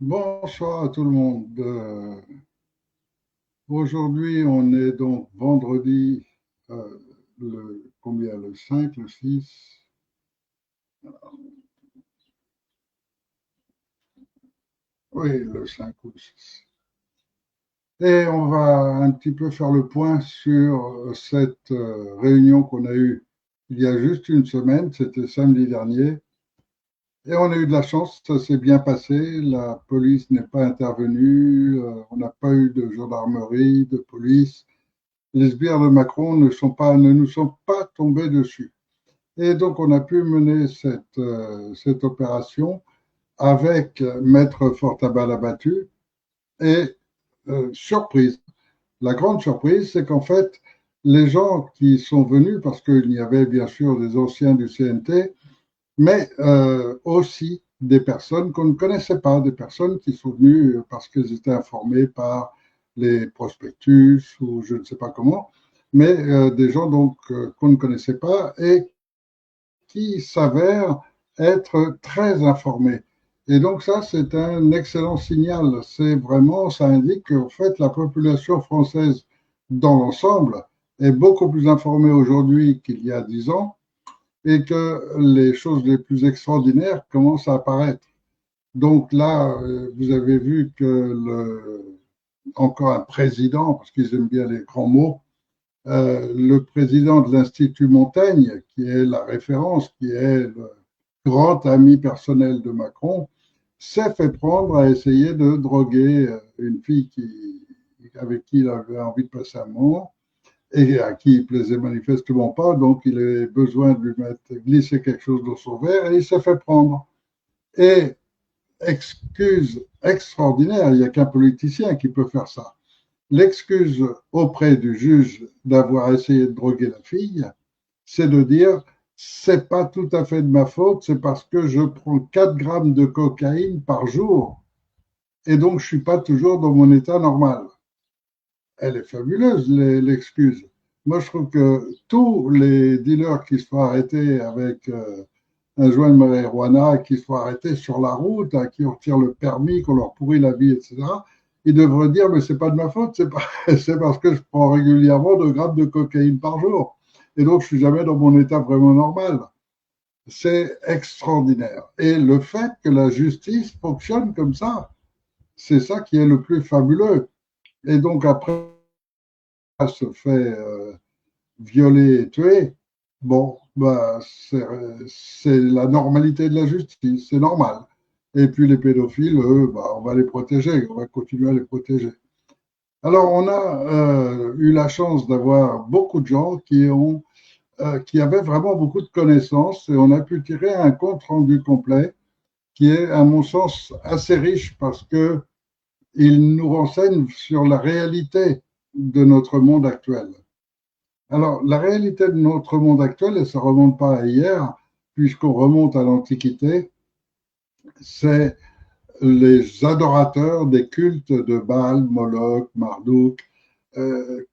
Bonsoir à tout le monde. Aujourd'hui, on est donc vendredi, combien, le 5, le 6. Oui, le 5 ou le 6. Et on va un petit peu faire le point sur cette réunion qu'on a eue il y a juste une semaine, c'était samedi dernier. Et on a eu de la chance, ça s'est bien passé, la police n'est pas intervenue, on n'a pas eu de gendarmerie, de police. Les sbires de Macron ne nous sont pas tombés dessus. Et donc, on a pu mener cette opération avec Maître Fortabal abattu. Et surprise, la grande surprise, c'est qu'en fait, les gens qui sont venus, parce qu'il y avait bien sûr des anciens du CNT, mais aussi des personnes qu'on ne connaissait pas, des personnes qui sont venues parce qu'elles étaient informées par les prospectus ou je ne sais pas comment, mais des gens donc qu'on ne connaissait pas et qui s'avèrent être très informés. Et donc ça, c'est un excellent signal. C'est vraiment, ça indique qu'en fait, la population française dans l'ensemble est beaucoup plus informée aujourd'hui qu'il y a 10 ans et que les choses les plus extraordinaires commencent à apparaître. Donc là, vous avez vu que encore un président, parce qu'ils aiment bien les grands mots, le président de l'Institut Montaigne, qui est la référence, qui est le grand ami personnel de Macron, s'est fait prendre à essayer de droguer une fille avec qui il avait envie de passer un moment et à qui il plaisait manifestement pas, donc il avait besoin de lui glisser quelque chose dans son verre et il s'est fait prendre. Et excuse extraordinaire, il n'y a qu'un politicien qui peut faire ça. L'excuse auprès du juge d'avoir essayé de droguer la fille, c'est de dire c'est pas tout à fait de ma faute, c'est parce que je prends 4 grammes de cocaïne par jour et donc je suis pas toujours dans mon état normal. Elle est fabuleuse, l'excuse. Moi, je trouve que tous les dealers qui se font arrêter avec un joint de marijuana, qui se font arrêter sur la route, à qui on retire le permis, qu'on leur pourrit la vie, etc., ils devraient dire, mais c'est pas de ma faute, c'est parce que je prends régulièrement 2 grammes de cocaïne par jour. Et donc, je suis jamais dans mon état vraiment normal. C'est extraordinaire. Et le fait que la justice fonctionne comme ça, c'est ça qui est le plus fabuleux. Et donc, après, se fait violer et tuer, bon, bah, c'est la normalité de la justice, c'est normal. Et puis les pédophiles, eux, bah, on va les protéger, on va continuer à les protéger. Alors, on a eu la chance d'avoir beaucoup de gens qui avaient vraiment beaucoup de connaissances et on a pu tirer un compte rendu complet qui est, à mon sens, assez riche parce que il nous renseigne sur la réalité de notre monde actuel. Alors, la réalité de notre monde actuel, et ça ne remonte pas à hier, puisqu'on remonte à l'Antiquité, c'est les adorateurs des cultes de Baal, Moloch, Marduk,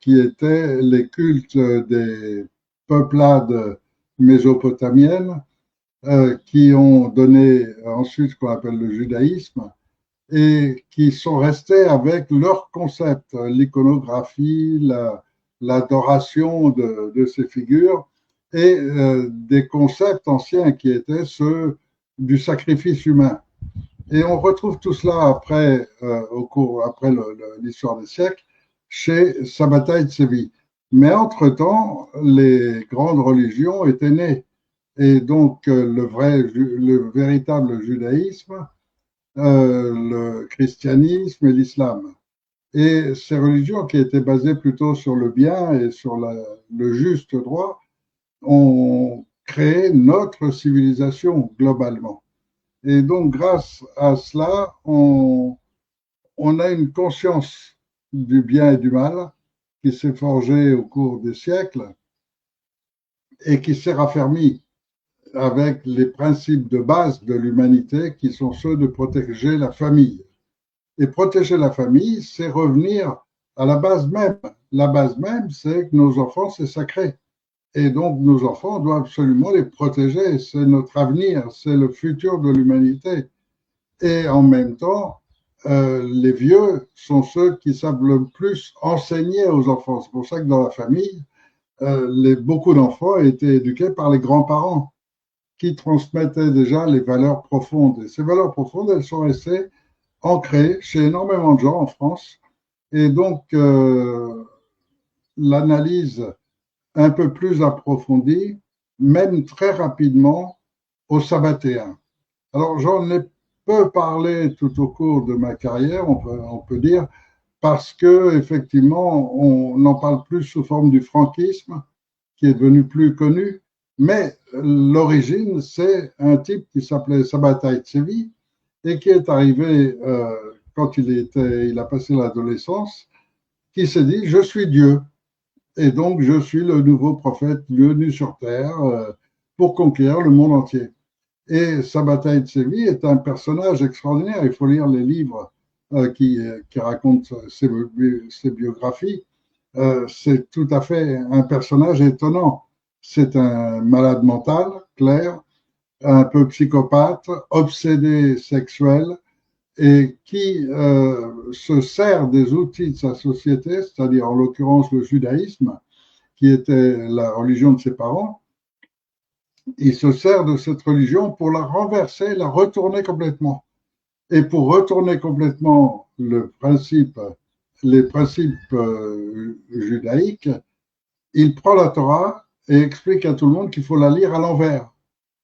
qui étaient les cultes des peuplades mésopotamiennes, qui ont donné ensuite ce qu'on appelle le judaïsme, et qui sont restés avec leur concept, l'iconographie, l'adoration de ces figures et des concepts anciens qui étaient ceux du sacrifice humain. Et on retrouve tout cela après, après l'histoire des siècles, chez Sabbatai de Séville. Mais entre-temps, les grandes religions étaient nées. Et donc, le véritable judaïsme, le christianisme et l'islam. Et ces religions qui étaient basées plutôt sur le bien et sur le juste droit ont créé notre civilisation globalement. Et donc, grâce à cela, on a une conscience du bien et du mal qui s'est forgée au cours des siècles et qui s'est raffermie avec les principes de base de l'humanité qui sont ceux de protéger la famille. Et protéger la famille, c'est revenir à la base même. La base même, c'est que nos enfants, c'est sacré. Et donc, nos enfants, on doit absolument les protéger. C'est notre avenir, c'est le futur de l'humanité. Et en même temps, les vieux sont ceux qui savent le plus enseigner aux enfants. C'est pour ça que dans la famille, beaucoup d'enfants étaient éduqués par les grands-parents qui transmettaient déjà les valeurs profondes. Et ces valeurs profondes, elles sont restées ancrées chez énormément de gens en France. Et donc, l'analyse un peu plus approfondie mène très rapidement au sabbatéen. Alors, j'en ai peu parlé tout au cours de ma carrière, on peut dire, parce que effectivement, on n'en parle plus sous forme du franquisme, qui est devenu plus connu, mais l'origine, c'est un type qui s'appelait Sabbatai Tzvi et qui est arrivé quand il a passé l'adolescence, qui s'est dit, je suis Dieu, et donc je suis le nouveau prophète venu sur terre pour conquérir le monde entier. Et Sabbatai Tzvi est un personnage extraordinaire. Il faut lire les livres qui racontent ses biographies. C'est tout à fait un personnage étonnant. C'est un malade mental, clair, un peu psychopathe, obsédé sexuel, et qui se sert des outils de sa société, c'est-à-dire en l'occurrence le judaïsme, qui était la religion de ses parents. Il se sert de cette religion pour la renverser, la retourner complètement. Et pour retourner complètement les principes judaïques, il prend la Torah et explique à tout le monde qu'il faut la lire à l'envers.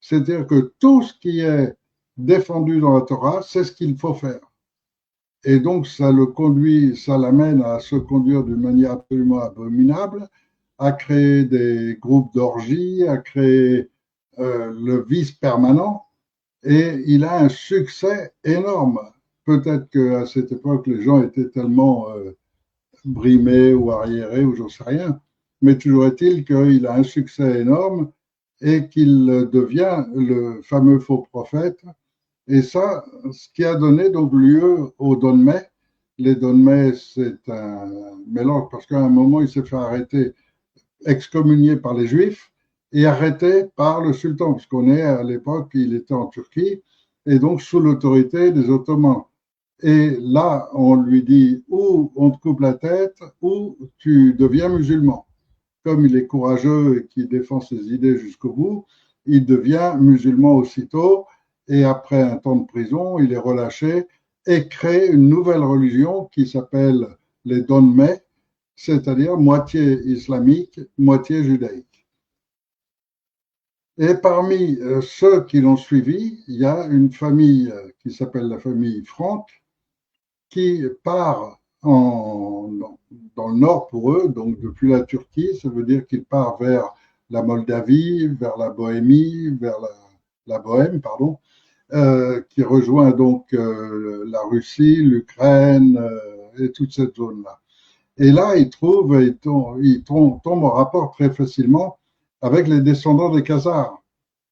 C'est-à-dire que tout ce qui est défendu dans la Torah, c'est ce qu'il faut faire. Et donc, ça l'amène à se conduire d'une manière absolument abominable, à créer des groupes d'orgies, à créer le vice permanent, et il a un succès énorme. Peut-être qu'à cette époque, les gens étaient tellement brimés ou arriérés, ou j'en sais rien, mais toujours est-il qu'il a un succès énorme et qu'il devient le fameux faux prophète. Et ça, ce qui a donné donc lieu aux Donmei. Les Donmei, c'est un mélange, parce qu'à un moment, il s'est fait arrêter, excommunié par les Juifs et arrêté par le sultan, puisqu'on est à l'époque, il était en Turquie, et donc sous l'autorité des Ottomans. Et là, on lui dit, ou on te coupe la tête, ou tu deviens musulman. Comme il est courageux et qu'il défend ses idées jusqu'au bout, il devient musulman aussitôt, et après un temps de prison, il est relâché et crée une nouvelle religion qui s'appelle les Donmei, c'est-à-dire moitié islamique, moitié judaïque. Et parmi ceux qui l'ont suivi, il y a une famille qui s'appelle la famille Franck, qui part dans le nord pour eux, donc depuis la Turquie, ça veut dire qu'il part vers la Moldavie, vers la Bohémie, vers la Bohème, pardon, qui rejoint donc la Russie, l'Ukraine et toute cette zone-là. Et là, il tombe en rapport très facilement avec les descendants des Khazars.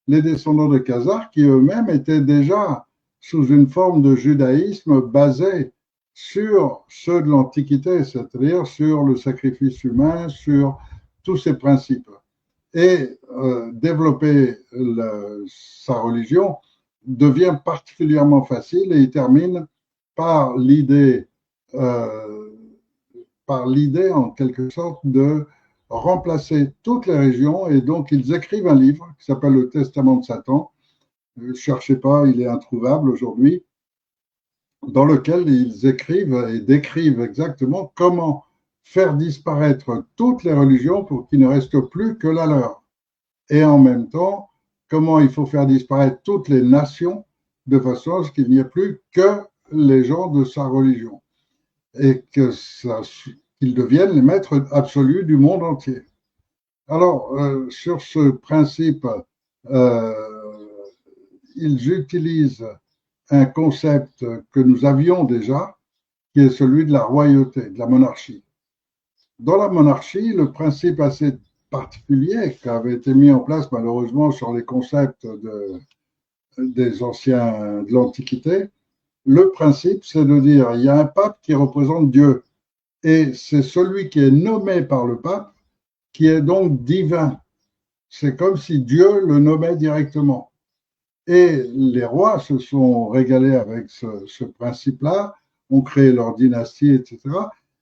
Les descendants des Khazars qui eux-mêmes étaient déjà sous une forme de judaïsme basé sur ceux de l'Antiquité, c'est-à-dire sur le sacrifice humain, sur tous ces principes. Et développer sa religion devient particulièrement facile et il termine par l'idée en quelque sorte de remplacer toutes les régions et donc ils écrivent un livre qui s'appelle le Testament de Satan. Ne cherchez pas, il est introuvable aujourd'hui, dans lequel ils écrivent et décrivent exactement comment faire disparaître toutes les religions pour qu'il ne reste plus que la leur. Et en même temps, comment il faut faire disparaître toutes les nations de façon à ce qu'il n'y ait plus que les gens de sa religion et qu'ils deviennent les maîtres absolus du monde entier. Alors, sur ce principe, ils utilisent un concept que nous avions déjà, qui est celui de la royauté, de la monarchie. Dans la monarchie, le principe assez particulier qui avait été mis en place malheureusement sur les concepts des anciens de l'Antiquité, le principe c'est de dire il y a un pape qui représente Dieu et c'est celui qui est nommé par le pape qui est donc divin. C'est comme si Dieu le nommait directement. Et les rois se sont régalés avec ce principe-là ont créé leur dynastie, etc.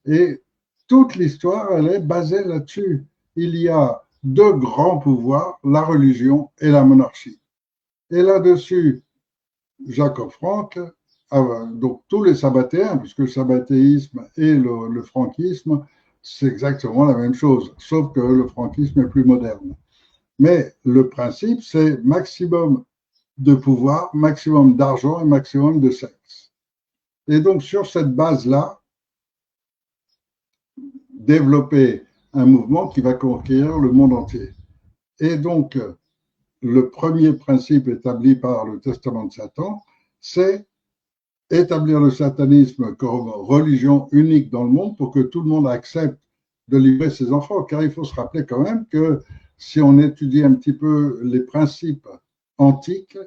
Et toute l'histoire, elle est basée là-dessus. Il y a deux grands pouvoirs, la religion et la monarchie. Et là-dessus, Jacob Frank, donc tous les sabbatéens, puisque le sabbatéisme et le franquisme, c'est exactement la même chose, sauf que le franquisme est plus moderne. Mais le principe, c'est maximum de pouvoir, maximum d'argent et maximum de sexe. Et donc, sur cette base-là, développer un mouvement qui va conquérir le monde entier. Et donc, le premier principe établi par le Testament de Satan, c'est établir le satanisme comme religion unique dans le monde pour que tout le monde accepte de livrer ses enfants. Car il faut se rappeler quand même que si on étudie un petit peu les principes antiques,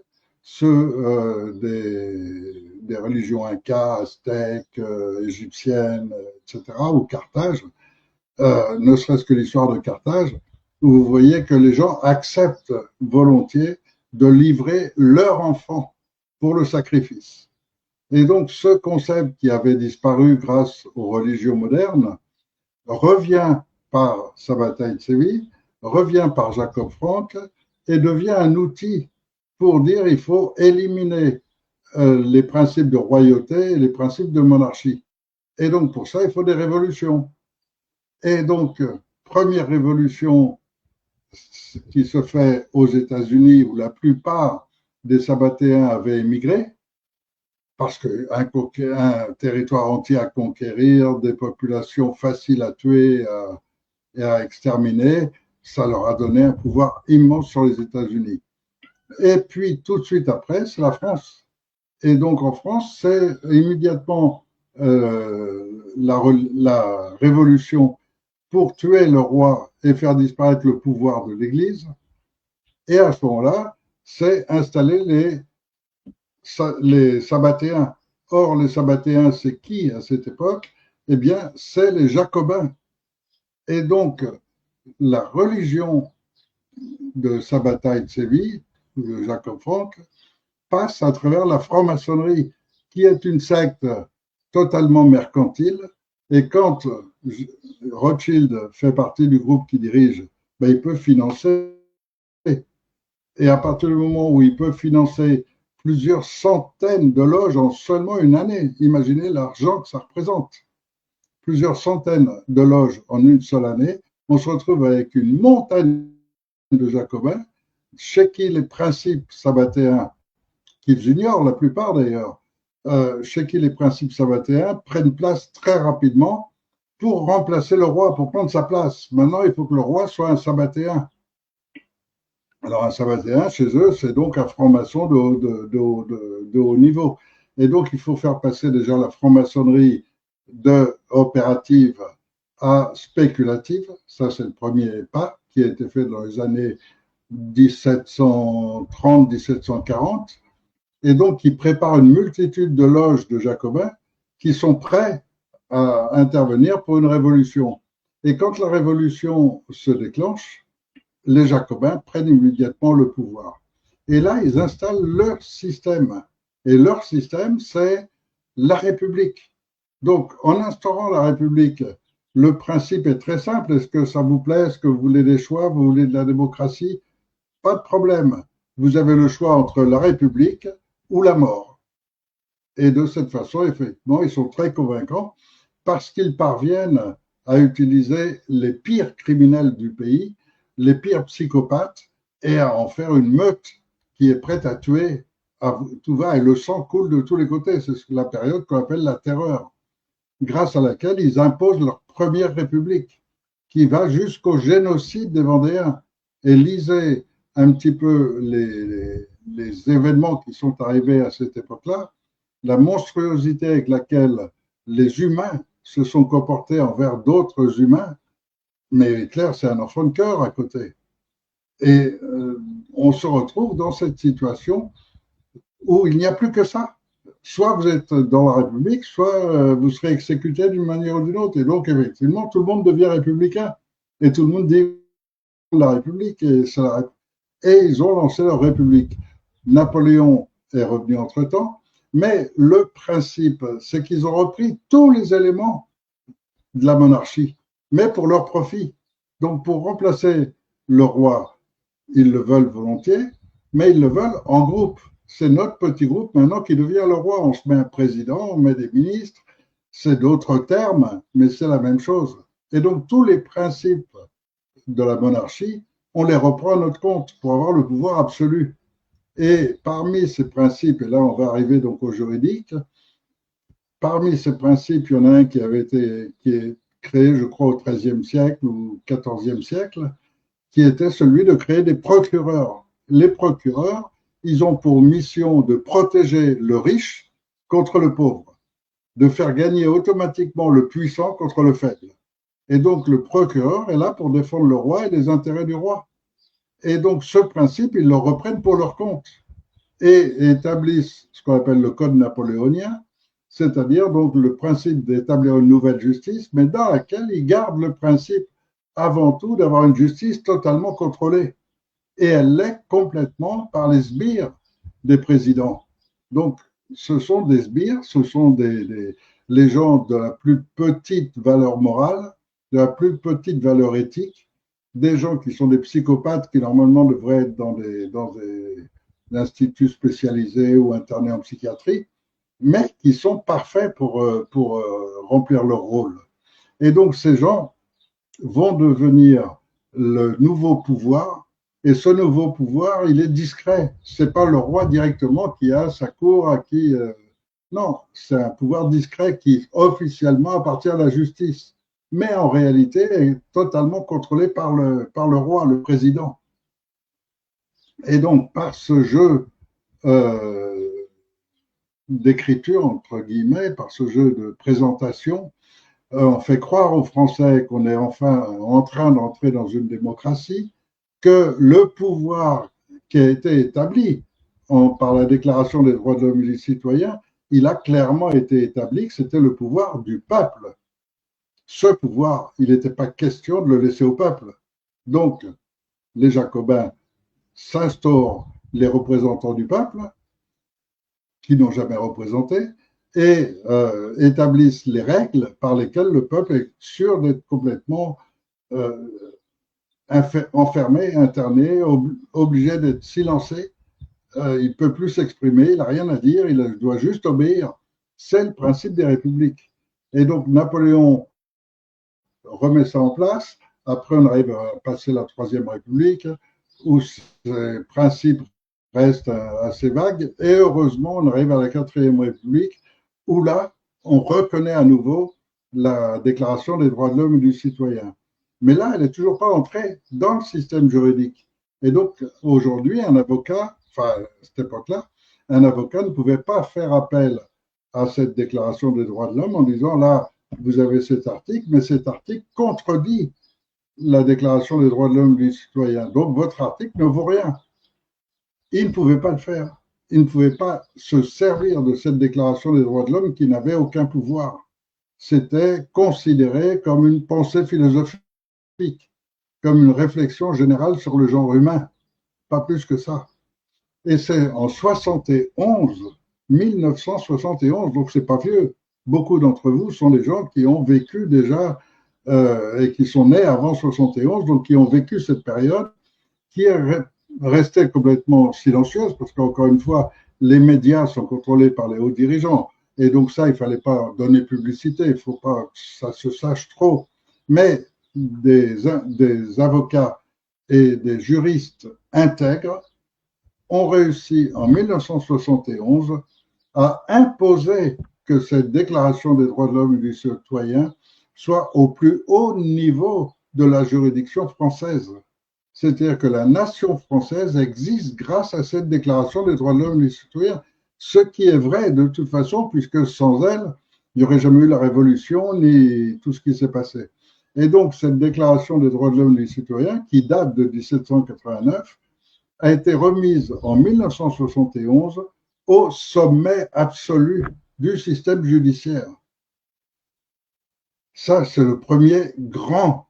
ceux des religions incas, aztèques, égyptiennes, etc., ou Carthage, ne serait-ce que l'histoire de Carthage, où vous voyez que les gens acceptent volontiers de livrer leur enfant pour le sacrifice. Et donc, ce concept qui avait disparu grâce aux religions modernes revient par Sabbatai Tzvi, revient par Jacob Frank et devient un outil pour dire il faut éliminer les principes de royauté et les principes de monarchie. Et donc, pour ça, il faut des révolutions. Et donc, première révolution qui se fait aux États-Unis, où la plupart des Sabbatéens avaient émigré, parce qu'un territoire entier à conquérir, des populations faciles à tuer et à exterminer, ça leur a donné un pouvoir immense sur les États-Unis. Et puis, tout de suite après, c'est la France. Et donc, en France, c'est immédiatement la révolution pour tuer le roi et faire disparaître le pouvoir de l'Église. Et à ce moment-là, c'est installer les Sabbatéens. Or, les Sabbatéens, c'est qui à cette époque? Eh bien, c'est les Jacobins. Et donc, la religion de Sabbatai Tzvi, de Jacob Frank, passe à travers la franc-maçonnerie, qui est une secte totalement mercantile. Et quand Rothschild fait partie du groupe qui dirige, ben, il peut financer. Et à partir du moment où il peut financer plusieurs centaines de loges en seulement une année, imaginez l'argent que ça représente. Plusieurs centaines de loges en une seule année, on se retrouve avec une montagne de Jacobins, chez qui les principes sabbatéens, qu'ils ignorent la plupart d'ailleurs, chez qui les principes sabbatéens prennent place très rapidement pour remplacer le roi, pour prendre sa place. Maintenant, il faut que le roi soit un sabbatéen. Alors, un sabbatéen, chez eux, c'est donc un franc-maçon de haut niveau. Et donc, il faut faire passer déjà la franc-maçonnerie de opérative à spéculative. Ça, c'est le premier pas qui a été fait dans les années 1730-1740. Et donc, il prépare une multitude de loges de jacobins qui sont prêts à intervenir pour une révolution. Et quand la révolution se déclenche, les Jacobins prennent immédiatement le pouvoir. Et là, ils installent leur système. Et leur système, c'est la République. Donc, en instaurant la République, le principe est très simple. Est-ce que ça vous plaît? Est-ce que vous voulez des choix? Vous voulez de la démocratie? Pas de problème. Vous avez le choix entre la République ou la mort. Et de cette façon, effectivement, ils sont très convaincants parce qu'ils parviennent à utiliser les pires criminels du pays, les pires psychopathes, et à en faire une meute qui est prête à tuer à tout va, et le sang coule de tous les côtés. C'est la période qu'on appelle la terreur, grâce à laquelle ils imposent leur première république, qui va jusqu'au génocide des Vendéens. Et lisez un petit peu les événements qui sont arrivés à cette époque-là, la monstruosité avec laquelle les humains se sont comportés envers d'autres humains. Mais Hitler, c'est un enfant de cœur à côté. Et on se retrouve dans cette situation où il n'y a plus que ça. Soit vous êtes dans la République, soit vous serez exécuté d'une manière ou d'une autre. Et donc, effectivement, tout le monde devient républicain. Et tout le monde dit la République. Et ils ont lancé leur République. Napoléon est revenu entre-temps, Mais le principe, c'est qu'ils ont repris tous les éléments de la monarchie, mais pour leur profit. Donc, pour remplacer le roi, ils le veulent volontiers, mais ils le veulent en groupe. C'est notre petit groupe maintenant qui devient le roi. On se met un président, on met des ministres, c'est d'autres termes, mais c'est la même chose. Et donc, tous les principes de la monarchie, on les reprend à notre compte pour avoir le pouvoir absolu. Et parmi ces principes, et là on va arriver donc au juridique, parmi ces principes, il y en a un qui est créé, je crois, au XIIIe siècle ou XIVe siècle, qui était celui de créer des procureurs. Les procureurs, ils ont pour mission de protéger le riche contre le pauvre, de faire gagner automatiquement le puissant contre le faible. Et donc le procureur est là pour défendre le roi et les intérêts du roi. Et donc ce principe, ils le reprennent pour leur compte et établissent ce qu'on appelle le code napoléonien, c'est-à-dire donc le principe d'établir une nouvelle justice, mais dans laquelle ils gardent le principe avant tout d'avoir une justice totalement contrôlée. Et elle l'est complètement par les sbires des présidents. Donc, ce sont des sbires, ce sont les gens de la plus petite valeur morale, de la plus petite valeur éthique, des gens qui sont des psychopathes qui normalement devraient être dans des instituts spécialisés ou internés en psychiatrie, mais qui sont parfaits pour remplir leur rôle. Et donc, ces gens vont devenir le nouveau pouvoir, et ce nouveau pouvoir, il est discret. C'est pas le roi directement qui a sa cour à qui. Non, c'est un pouvoir discret qui officiellement appartient à la justice, mais en réalité est totalement contrôlé par le roi, le président. Et donc, par ce jeu d'écriture, entre guillemets, par ce jeu de présentation, on fait croire aux Français qu'on est enfin en train d'entrer dans une démocratie, que le pouvoir qui a été établi par la Déclaration des droits de l'homme et du citoyen, il a clairement été établi que c'était le pouvoir du peuple. Ce pouvoir, il n'était pas question de le laisser au peuple. Donc, les Jacobins s'instaurent les représentants du peuple, qui n'ont jamais représenté, et établissent les règles par lesquelles le peuple est sûr d'être complètement enfermé, interné, obligé d'être silencé. Il ne peut plus s'exprimer, il n'a rien à dire, il doit juste obéir. C'est le principe des républiques. Et donc Napoléon remet ça en place. Après, on arrive à passer la Troisième République, où ces principes restent assez vagues. Et heureusement, on arrive à la Quatrième République, où là, on reconnaît à nouveau la Déclaration des droits de l'homme et du citoyen. Mais là, elle n'est toujours pas entrée dans le système juridique. Et donc, aujourd'hui, un avocat, enfin, à cette époque-là, un avocat ne pouvait pas faire appel à cette Déclaration des droits de l'homme en disant, là, vous avez cet article, mais cet article contredit la Déclaration des droits de l'homme et du citoyen. Donc, votre article ne vaut rien. Il ne pouvait pas le faire. Il ne pouvait pas se servir de cette Déclaration des droits de l'homme qui n'avait aucun pouvoir. C'était considéré comme une pensée philosophique, comme une réflexion générale sur le genre humain. Pas plus que ça. Et c'est en 1971, donc c'est pas vieux. Beaucoup d'entre vous sont des gens qui ont vécu déjà et qui sont nés avant 71, donc qui ont vécu cette période qui est restée complètement silencieuse parce qu'encore une fois, les médias sont contrôlés par les hauts dirigeants. Et donc ça, il ne fallait pas donner publicité, il ne faut pas que ça se sache trop. Mais des avocats et des juristes intègres ont réussi en 1971 à imposer que cette Déclaration des droits de l'homme et du citoyen soit au plus haut niveau de la juridiction française. C'est-à-dire que la nation française existe grâce à cette Déclaration des droits de l'homme et du citoyen, ce qui est vrai de toute façon, puisque sans elle, il n'y aurait jamais eu la Révolution ni tout ce qui s'est passé. Et donc, cette Déclaration des droits de l'homme et du citoyen, qui date de 1789, a été remise en 1971 au sommet absolu du système judiciaire. Ça, c'est le premier grand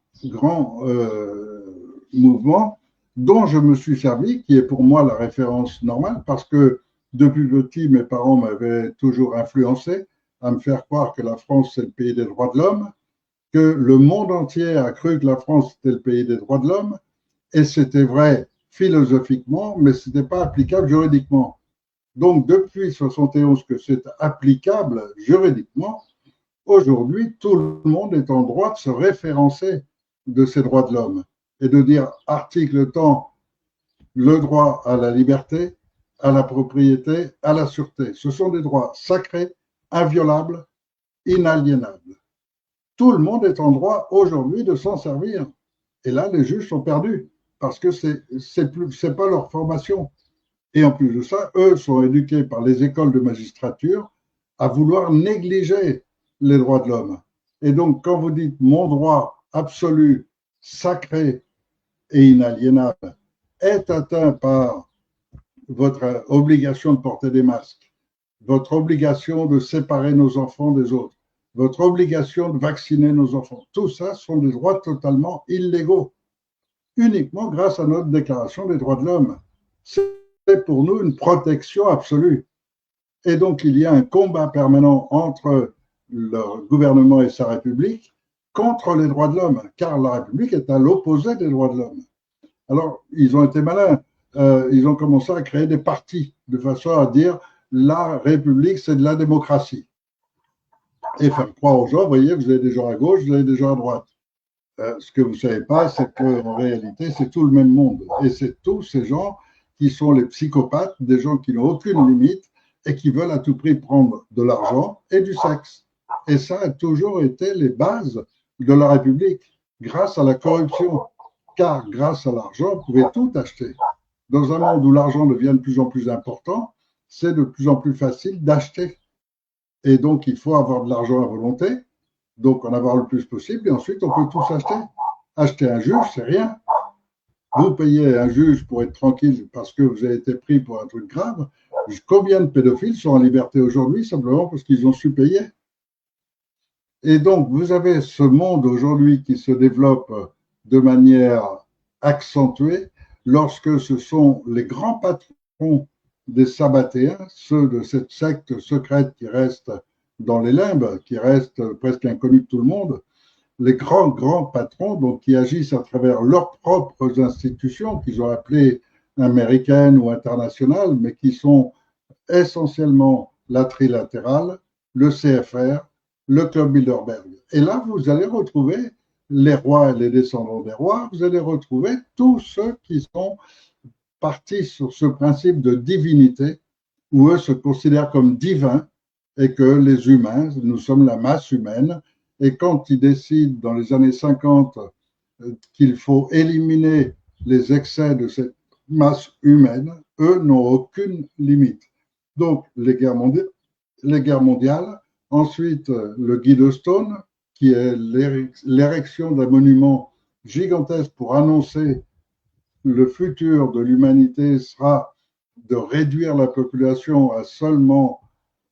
mouvement dont je me suis servi, qui est pour moi la référence normale, parce que Depuis petit, mes parents m'avaient toujours influencé à me faire croire que la France, c'est le pays des droits de l'homme, que le monde entier a cru que la France, c'était le pays des droits de l'homme, et c'était vrai philosophiquement, mais ce n'était pas applicable juridiquement. Donc, depuis 71 que c'est applicable juridiquement, aujourd'hui, tout le monde est en droit de se référencer de ces droits de l'homme et de dire article tant le droit à la liberté, à la propriété, à la sûreté. Ce sont des droits sacrés, inviolables, inaliénables. Tout le monde est en droit aujourd'hui de s'en servir. Et là, les juges sont perdus parce que c'est pas leur formation. Et en plus de ça, eux sont éduqués par les écoles de magistrature à vouloir négliger les droits de l'homme. Et donc, quand vous dites mon droit absolu, sacré et inaliénable est atteint par votre obligation de porter des masques, votre obligation de séparer nos enfants des autres, votre obligation de vacciner nos enfants, tout ça sont des droits totalement illégaux, uniquement grâce à notre déclaration des droits de l'homme. C'est pour nous une protection absolue. Et donc, il y a un combat permanent entre le gouvernement et sa République contre les droits de l'homme, car la République est à l'opposé des droits de l'homme. Alors, ils ont été malins. Ils ont commencé à créer des partis de façon à dire la République, c'est de la démocratie. Et faire croire aux gens, vous voyez, vous avez des gens à gauche, vous avez des gens à droite. Ce que vous ne savez pas, c'est qu'en réalité, c'est tout le même monde. Et c'est tous ces gens qui sont les psychopathes, des gens qui n'ont aucune limite et qui veulent à tout prix prendre de l'argent et du sexe. Et ça a toujours été les bases de la République, grâce à la corruption. Car grâce à l'argent, vous pouvez tout acheter. Dans un monde où l'argent devient de plus en plus important, c'est de plus en plus facile d'acheter. Et donc, il faut avoir de l'argent à volonté, donc en avoir le plus possible, et ensuite, on peut tout s'acheter. Acheter un juge, c'est rien. Vous payez un juge pour être tranquille parce que vous avez été pris pour un truc grave. Combien de pédophiles sont en liberté aujourd'hui simplement parce qu'ils ont su payer? Et donc, vous avez ce monde aujourd'hui qui se développe de manière accentuée lorsque ce sont les grands patrons des Sabbatéens, ceux de cette secte secrète qui reste dans les limbes, qui reste presque inconnue de tout le monde, les grands patrons donc, qui agissent à travers leurs propres institutions, qu'ils ont appelées américaines ou internationales, mais qui sont essentiellement la trilatérale, le CFR, le Club Bilderberg. Et là, vous allez retrouver les rois et les descendants des rois, vous allez retrouver tous ceux qui sont partis sur ce principe de divinité, où eux se considèrent comme divins et que les humains, nous sommes la masse humaine, et quand ils décident dans les années 50 qu'il faut éliminer les excès de cette masse humaine, eux n'ont aucune limite. Donc, les guerres mondiales, ensuite le Guy de Stone, qui est l'érection d'un monument gigantesque pour annoncer le futur de l'humanité sera de réduire la population à seulement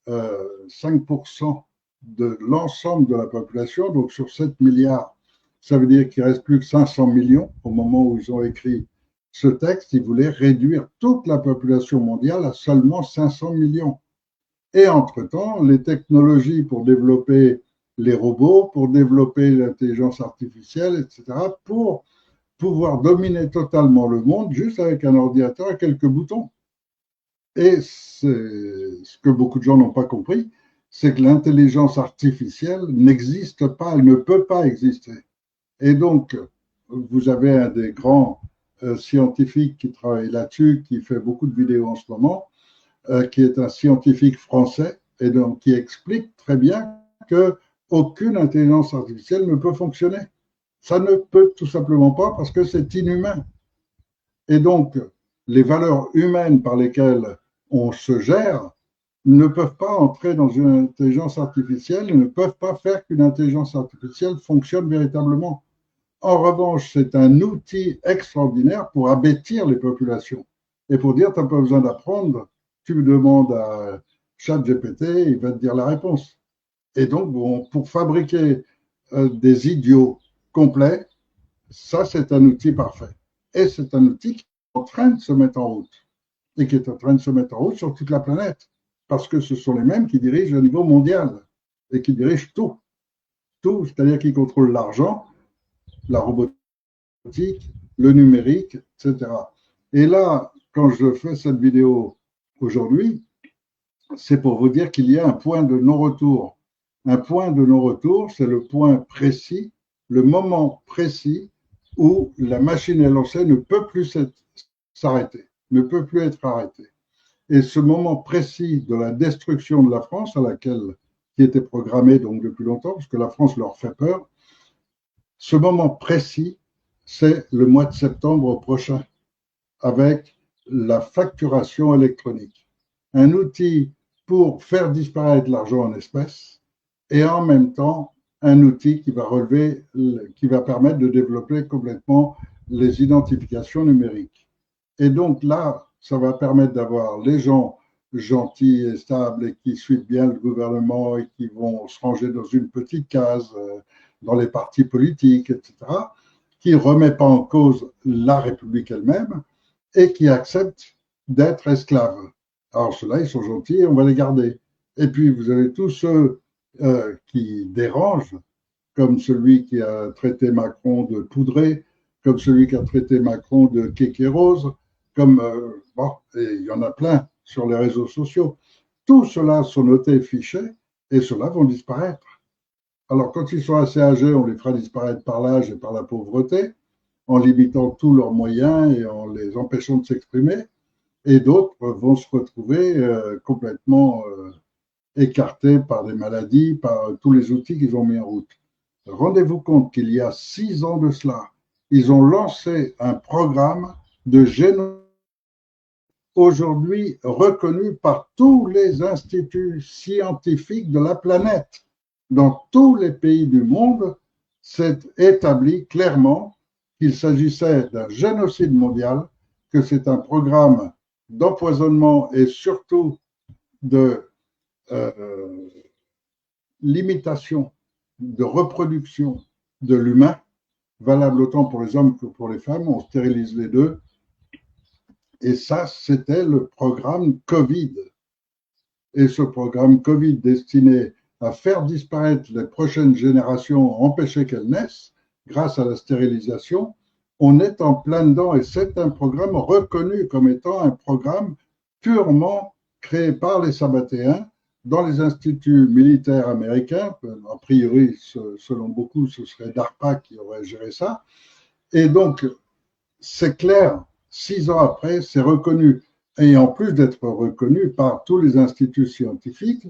5% de l'ensemble de la population, donc sur 7 milliards, ça veut dire qu'il ne reste plus que 500 millions au moment où ils ont écrit ce texte. Ils voulaient réduire toute la population mondiale à seulement 500 millions. Et entre-temps, les technologies pour développer les robots, pour développer l'intelligence artificielle, etc., pour pouvoir dominer totalement le monde juste avec un ordinateur et quelques boutons. Et ce que beaucoup de gens n'ont pas compris, c'est que l'intelligence artificielle n'existe pas, elle ne peut pas exister. Et donc, vous avez un des grands scientifiques qui travaille là-dessus, qui fait beaucoup de vidéos en ce moment, qui est un scientifique français, et donc qui explique très bien qu'aucune intelligence artificielle ne peut fonctionner. Ça ne peut tout simplement pas parce que c'est inhumain. Et donc, les valeurs humaines par lesquelles on se gère ne peuvent pas entrer dans une intelligence artificielle et ne peuvent pas faire qu'une intelligence artificielle fonctionne véritablement. En revanche, c'est un outil extraordinaire pour abêtir les populations et pour dire, tu n'as pas besoin d'apprendre, tu me demandes à ChatGPT, il va te dire la réponse. Et donc, bon, pour fabriquer des idiots complets, ça, c'est un outil parfait. Et c'est un outil qui est en train de se mettre en route. et qui est en train de se mettre en route sur toute la planète, parce que ce sont les mêmes qui dirigent au niveau mondial et qui dirigent tout. Tout, c'est-à-dire qui contrôlent l'argent, la robotique, le numérique, etc. Et là, quand je fais cette vidéo aujourd'hui, c'est pour vous dire qu'il y a un point de non-retour. Un point de non-retour, c'est le point précis, le moment précis où la machine élancée ne peut plus s'arrêter, ne peut plus être arrêtée. Et ce moment précis de la destruction de la France, qui était programmée donc depuis longtemps, parce que la France leur fait peur, ce moment précis, c'est le mois de septembre prochain, avec la facturation électronique. Un outil pour faire disparaître l'argent en espèces et en même temps un outil qui va permettre de développer complètement les identifications numériques. Et donc là, ça va permettre d'avoir les gens gentils et stables et qui suivent bien le gouvernement et qui vont se ranger dans une petite case dans les partis politiques, etc., qui ne remet pas en cause la République elle-même et qui acceptent d'être esclaves. Alors ceux-là, ils sont gentils, on va les garder. Et puis vous avez tous ceux qui dérangent, comme celui qui a traité Macron de poudré, comme celui qui a traité Macron de kékérose, comme bon, et il y en a plein sur les réseaux sociaux. Tous ceux-là sont notés, fichés, et ceux-là vont disparaître. Alors quand ils sont assez âgés, on les fera disparaître par l'âge et par la pauvreté, en limitant tous leurs moyens et en les empêchant de s'exprimer. Et d'autres vont se retrouver complètement écartés par des maladies, par tous les outils qu'ils ont mis en route. Rendez-vous compte qu'il y a 6 ans de cela, ils ont lancé un programme de génocide aujourd'hui reconnu par tous les instituts scientifiques de la planète. Dans tous les pays du monde, c'est établi clairement qu'il s'agissait d'un génocide mondial, que c'est un programme d'empoisonnement et surtout de limitation, de reproduction de l'humain, valable autant pour les hommes que pour les femmes, on stérilise les deux. Et ça, c'était le programme Covid. Et ce programme Covid destiné à faire disparaître les prochaines générations, empêcher qu'elles naissent, grâce à la stérilisation, on est en plein dedans et c'est un programme reconnu comme étant un programme purement créé par les Sabbatéens dans les instituts militaires américains. A priori, selon beaucoup, ce serait DARPA qui aurait géré ça. Et donc, c'est clair, 6 ans après, c'est reconnu. Et en plus d'être reconnu par tous les instituts scientifiques,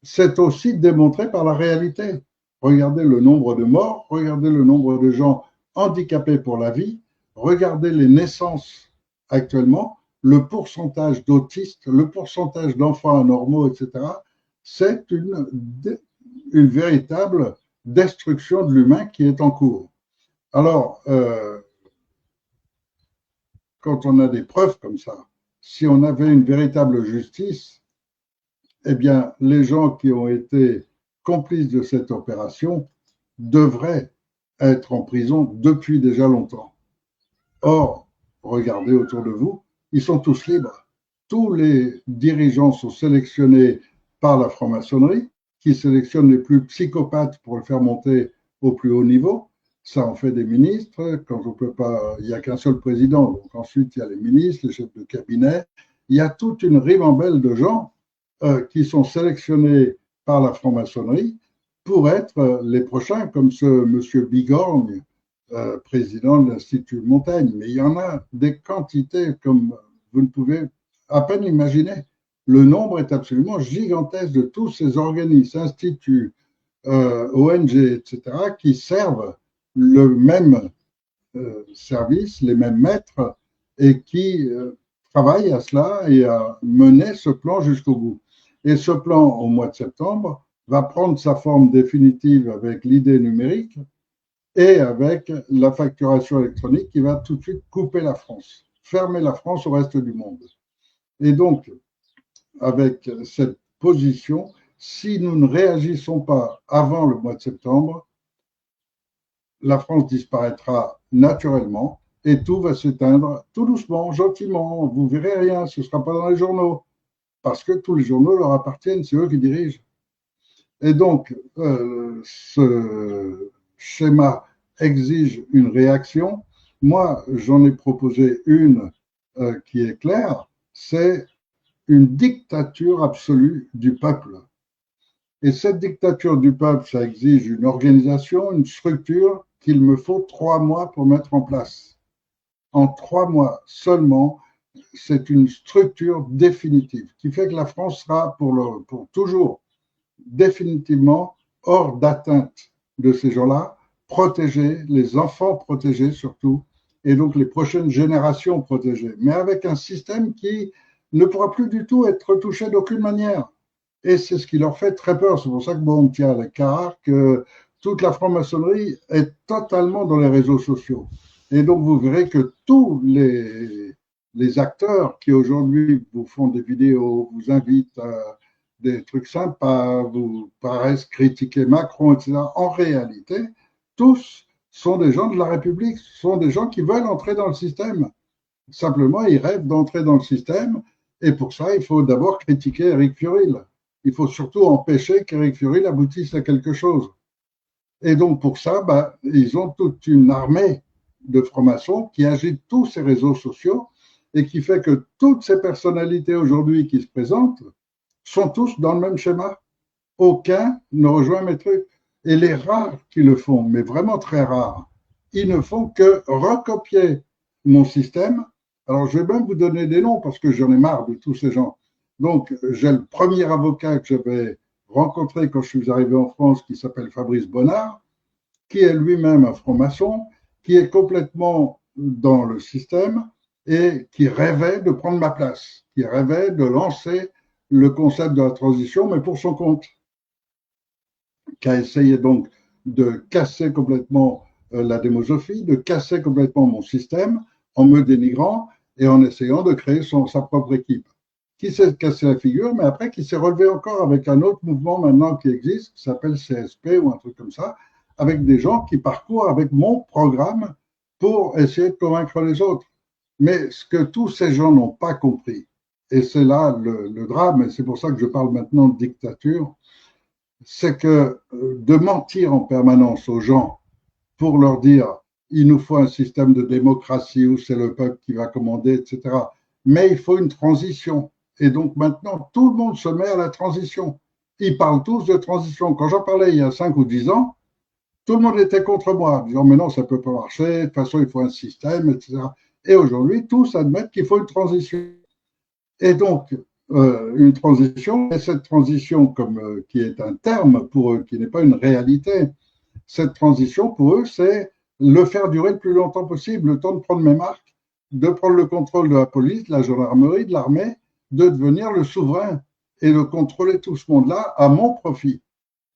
c'est aussi démontré par la réalité. Regardez le nombre de morts, regardez le nombre de gens handicapés pour la vie, regardez les naissances actuellement, le pourcentage d'autistes, le pourcentage d'enfants anormaux, etc. C'est une véritable destruction de l'humain qui est en cours. Alors, quand on a des preuves comme ça, si on avait une véritable justice, eh bien, les gens qui ont été complices de cette opération devraient être en prison depuis déjà longtemps. Or, regardez autour de vous, ils sont tous libres. Tous les dirigeants sont sélectionnés par la franc-maçonnerie, qui sélectionne les plus psychopathes pour le faire monter au plus haut niveau. Ça en fait des ministres. Quand on peut pas, il n'y a qu'un seul président. Donc ensuite, il y a les ministres, les chefs de cabinet. Il y a toute une ribambelle de gens qui sont sélectionnés par la franc-maçonnerie pour être les prochains, comme ce monsieur Bigorgne, président de l'Institut Montaigne. Mais il y en a des quantités comme vous ne pouvez à peine imaginer. Le nombre est absolument gigantesque de tous ces organismes, instituts, ONG, etc., qui servent le même service, les mêmes maîtres, et qui travaillent à cela et à mener ce plan jusqu'au bout. Et ce plan, au mois de septembre, va prendre sa forme définitive avec l'idée numérique et avec la facturation électronique qui va tout de suite couper la France, fermer la France au reste du monde. Et donc, avec cette position, si nous ne réagissons pas avant le mois de septembre, la France disparaîtra naturellement et tout va s'éteindre tout doucement, gentiment. Vous verrez rien, ce ne sera pas dans les journaux, parce que tous les journaux leur appartiennent, c'est eux qui dirigent. Et donc, ce schéma exige une réaction. Moi, j'en ai proposé une qui est claire, c'est une dictature absolue du peuple. Et cette dictature du peuple, ça exige une organisation, une structure qu'il me faut 3 mois pour mettre en place. En 3 mois seulement, c'est une structure définitive qui fait que la France sera pour toujours définitivement hors d'atteinte de ces gens-là, protégés, les enfants protégés surtout, et donc les prochaines générations protégées, mais avec un système qui ne pourra plus du tout être touché d'aucune manière. Et c'est ce qui leur fait très peur. C'est pour ça que bon, on tient à l'écart que toute la franc-maçonnerie est totalement dans les réseaux sociaux. Et donc vous verrez que tous les acteurs qui aujourd'hui vous font des vidéos, vous invitent à des trucs sympas, vous paraissent critiquer Macron, etc. En réalité, tous sont des gens de la République, sont des gens qui veulent entrer dans le système. Simplement, ils rêvent d'entrer dans le système, et pour ça, il faut d'abord critiquer Éric Furil. Il faut surtout empêcher qu'Éric Furil aboutisse à quelque chose. Et donc, pour ça, ils ont toute une armée de francs-maçons qui agitent tous ces réseaux sociaux et qui fait que toutes ces personnalités aujourd'hui qui se présentent sont tous dans le même schéma. Aucun ne rejoint mes trucs. Et les rares qui le font, mais vraiment très rares, ils ne font que recopier mon système. Alors, je vais même vous donner des noms parce que j'en ai marre de tous ces gens. Donc, j'ai le premier avocat que j'avais rencontré quand je suis arrivé en France qui s'appelle Fabrice Bonnard, qui est lui-même un franc-maçon, qui est complètement dans le système et qui rêvait de prendre ma place, qui rêvait de lancer le concept de la transition, mais pour son compte, qui a essayé donc de casser complètement la démosophie, de casser complètement mon système en me dénigrant et en essayant de créer sa propre équipe, qui s'est cassé la figure, mais après qui s'est relevé encore avec un autre mouvement maintenant qui existe, qui s'appelle CSP ou un truc comme ça, avec des gens qui parcourent avec mon programme pour essayer de convaincre les autres. Mais ce que tous ces gens n'ont pas compris, et c'est là le drame, et c'est pour ça que je parle maintenant de dictature, c'est que de mentir en permanence aux gens pour leur dire il nous faut un système de démocratie où c'est le peuple qui va commander, etc. Mais il faut une transition. Et donc maintenant, tout le monde se met à la transition. Ils parlent tous de transition. Quand j'en parlais il y a 5 ou 10 ans, tout le monde était contre moi, disant mais non, ça ne peut pas marcher, de toute façon, il faut un système, etc. Et aujourd'hui, tous admettent qu'il faut une transition. Et donc, une transition, et cette transition qui est un terme pour eux, qui n'est pas une réalité, cette transition pour eux, c'est le faire durer le plus longtemps possible, le temps de prendre mes marques, de prendre le contrôle de la police, de la gendarmerie, de l'armée, de devenir le souverain et de contrôler tout ce monde-là à mon profit.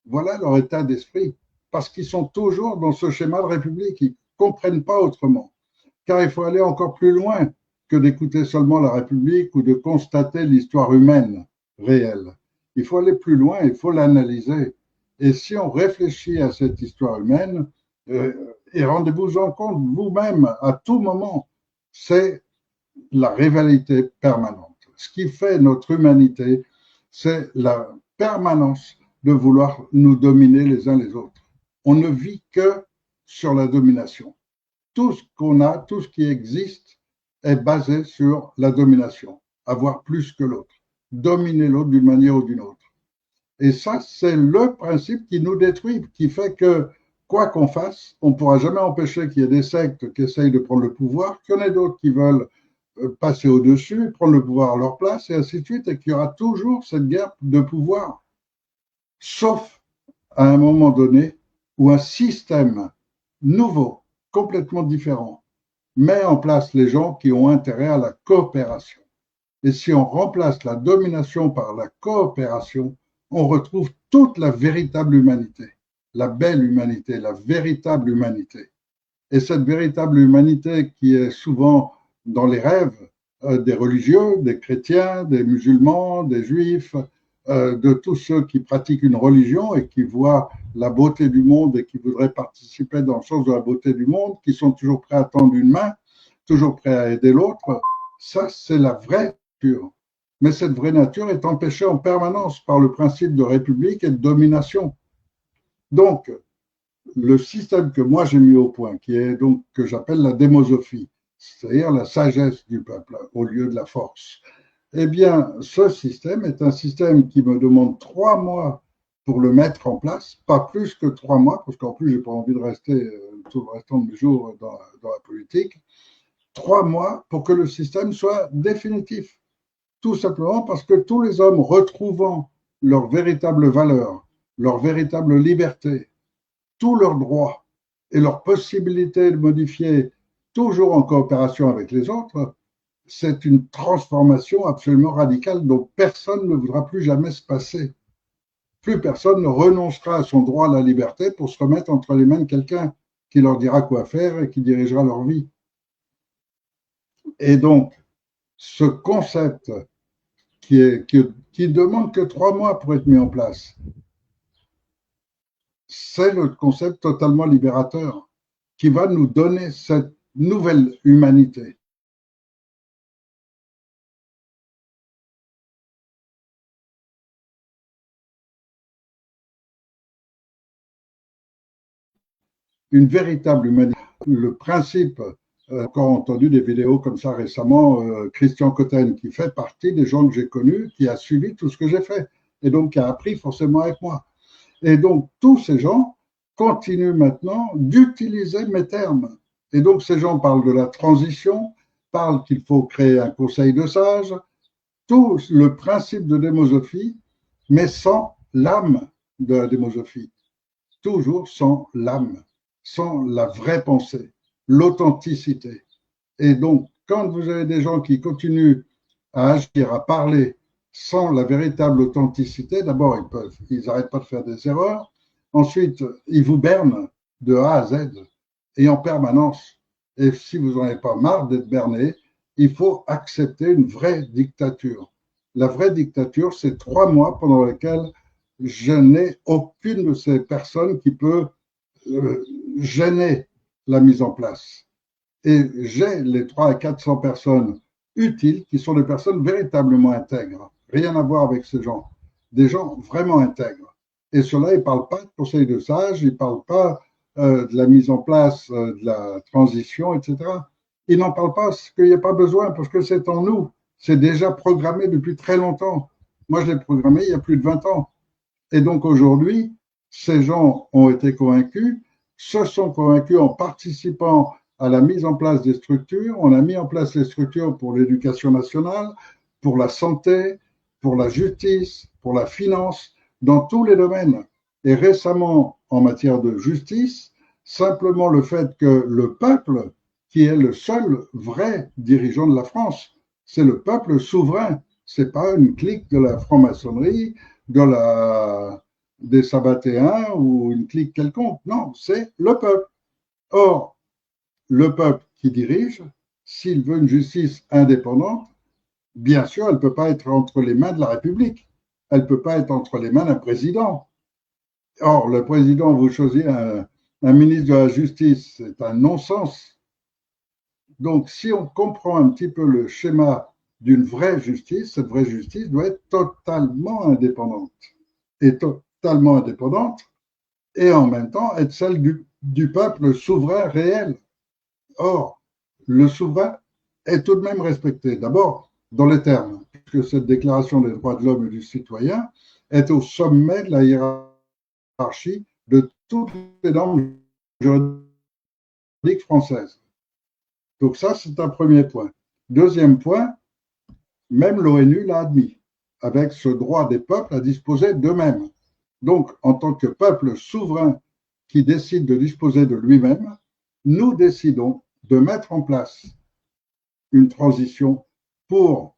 Voilà leur état d'esprit, parce qu'ils sont toujours dans ce schéma de république, ils ne comprennent pas autrement. Car il faut aller encore plus loin que d'écouter seulement la République ou de constater l'histoire humaine réelle. Il faut aller plus loin, il faut l'analyser. Et si on réfléchit à cette histoire humaine, et rendez-vous en compte vous-même à tout moment, c'est la rivalité permanente. Ce qui fait notre humanité, c'est la permanence de vouloir nous dominer les uns les autres. On ne vit que sur la domination. Tout ce qu'on a, tout ce qui existe est basé sur la domination, avoir plus que l'autre, dominer l'autre d'une manière ou d'une autre. Et ça, c'est le principe qui nous détruit, qui fait que, quoi qu'on fasse, on ne pourra jamais empêcher qu'il y ait des sectes qui essayent de prendre le pouvoir, qu'il y en ait d'autres qui veulent passer au-dessus, prendre le pouvoir à leur place, et ainsi de suite, et qu'il y aura toujours cette guerre de pouvoir. Sauf à un moment donné où un système nouveau, complètement différent, met en place les gens qui ont intérêt à la coopération. Et si on remplace la domination par la coopération, on retrouve toute la véritable humanité, la belle humanité, la véritable humanité. Et cette véritable humanité qui est souvent dans les rêves des religieux, des chrétiens, des musulmans, des juifs, de tous ceux qui pratiquent une religion et qui voient la beauté du monde et qui voudraient participer dans le sens de la beauté du monde, qui sont toujours prêts à tendre une main, toujours prêt à aider l'autre, ça c'est la vraie nature. Mais cette vraie nature est empêchée en permanence par le principe de république et de domination. Donc, le système que moi j'ai mis au point, qui est donc que j'appelle la démosophie, c'est-à-dire la sagesse du peuple au lieu de la force, eh bien, ce système est un système qui me demande 3 mois pour le mettre en place, pas plus que 3 mois, parce qu'en plus, j'ai pas envie de rester tout le restant de mes jours dans la politique. 3 mois pour que le système soit définitif. Tout simplement parce que tous les hommes retrouvant leur véritable valeur, leur véritable liberté, tous leurs droits et leur possibilité de modifier toujours en coopération avec les autres, c'est une transformation absolument radicale dont personne ne voudra plus jamais se passer. Plus personne ne renoncera à son droit à la liberté pour se remettre entre les mains de quelqu'un qui leur dira quoi faire et qui dirigera leur vie. Et donc, ce concept qui demande que 3 mois pour être mis en place, c'est le concept totalement libérateur qui va nous donner cette nouvelle humanité. Une véritable humanité. Le principe, encore entendu des vidéos comme ça récemment, Christian Cotten, qui fait partie des gens que j'ai connus, qui a suivi tout ce que j'ai fait, et donc qui a appris forcément avec moi. Et donc, tous ces gens continuent maintenant d'utiliser mes termes. Et donc, ces gens parlent de la transition, parlent qu'il faut créer un conseil de sages, tout le principe de démosophie, mais sans l'âme de la démosophie. Toujours sans l'âme, sans la vraie pensée, l'authenticité. Et donc, quand vous avez des gens qui continuent à agir, à parler sans la véritable authenticité, d'abord, ils n'arrêtent pas de faire des erreurs. Ensuite, ils vous bernent de A à Z et en permanence. Et si vous n'en avez pas marre d'être berné, il faut accepter une vraie dictature. La vraie dictature, c'est 3 mois pendant lesquels je n'ai aucune de ces personnes qui peut gêner la mise en place. Et j'ai les 300 à 400 personnes utiles qui sont des personnes véritablement intègres. Rien à voir avec ces gens. Des gens vraiment intègres. Et ceux-là, ils ne parlent pas de conseil de sages, ils ne parlent pas de la mise en place de la transition, etc. Ils n'en parlent pas parce qu'il n'y a pas besoin, parce que c'est en nous. C'est déjà programmé depuis très longtemps. Moi, je l'ai programmé il y a plus de 20 ans. Et donc aujourd'hui, ces gens ont été convaincus, se sont convaincus en participant à la mise en place des structures. On a mis en place les structures pour l'éducation nationale, pour la santé, pour la justice, pour la finance, dans tous les domaines. Et récemment, en matière de justice, simplement le fait que le peuple, qui est le seul vrai dirigeant de la France, c'est le peuple souverain. C'est pas une clique de la franc-maçonnerie, des sabbatéens ou une clique quelconque. Non, c'est le peuple. Or, le peuple qui dirige, s'il veut une justice indépendante, bien sûr, elle ne peut pas être entre les mains de la République. Elle ne peut pas être entre les mains d'un président. Or, le président, vous choisissez un ministre de la Justice, c'est un non-sens. Donc, si on comprend un petit peu le schéma d'une vraie justice, cette vraie justice doit être totalement indépendante. Et totalement indépendante, et en même temps être celle du peuple souverain réel. Or, le souverain est tout de même respecté. D'abord, dans les termes, puisque cette déclaration des droits de l'homme et du citoyen est au sommet de la hiérarchie de toutes les normes juridiques françaises. Donc ça, c'est un premier point. Deuxième point, même l'ONU l'a admis, avec ce droit des peuples à disposer d'eux-mêmes. Donc, en tant que peuple souverain qui décide de disposer de lui-même, nous décidons de mettre en place une transition pour,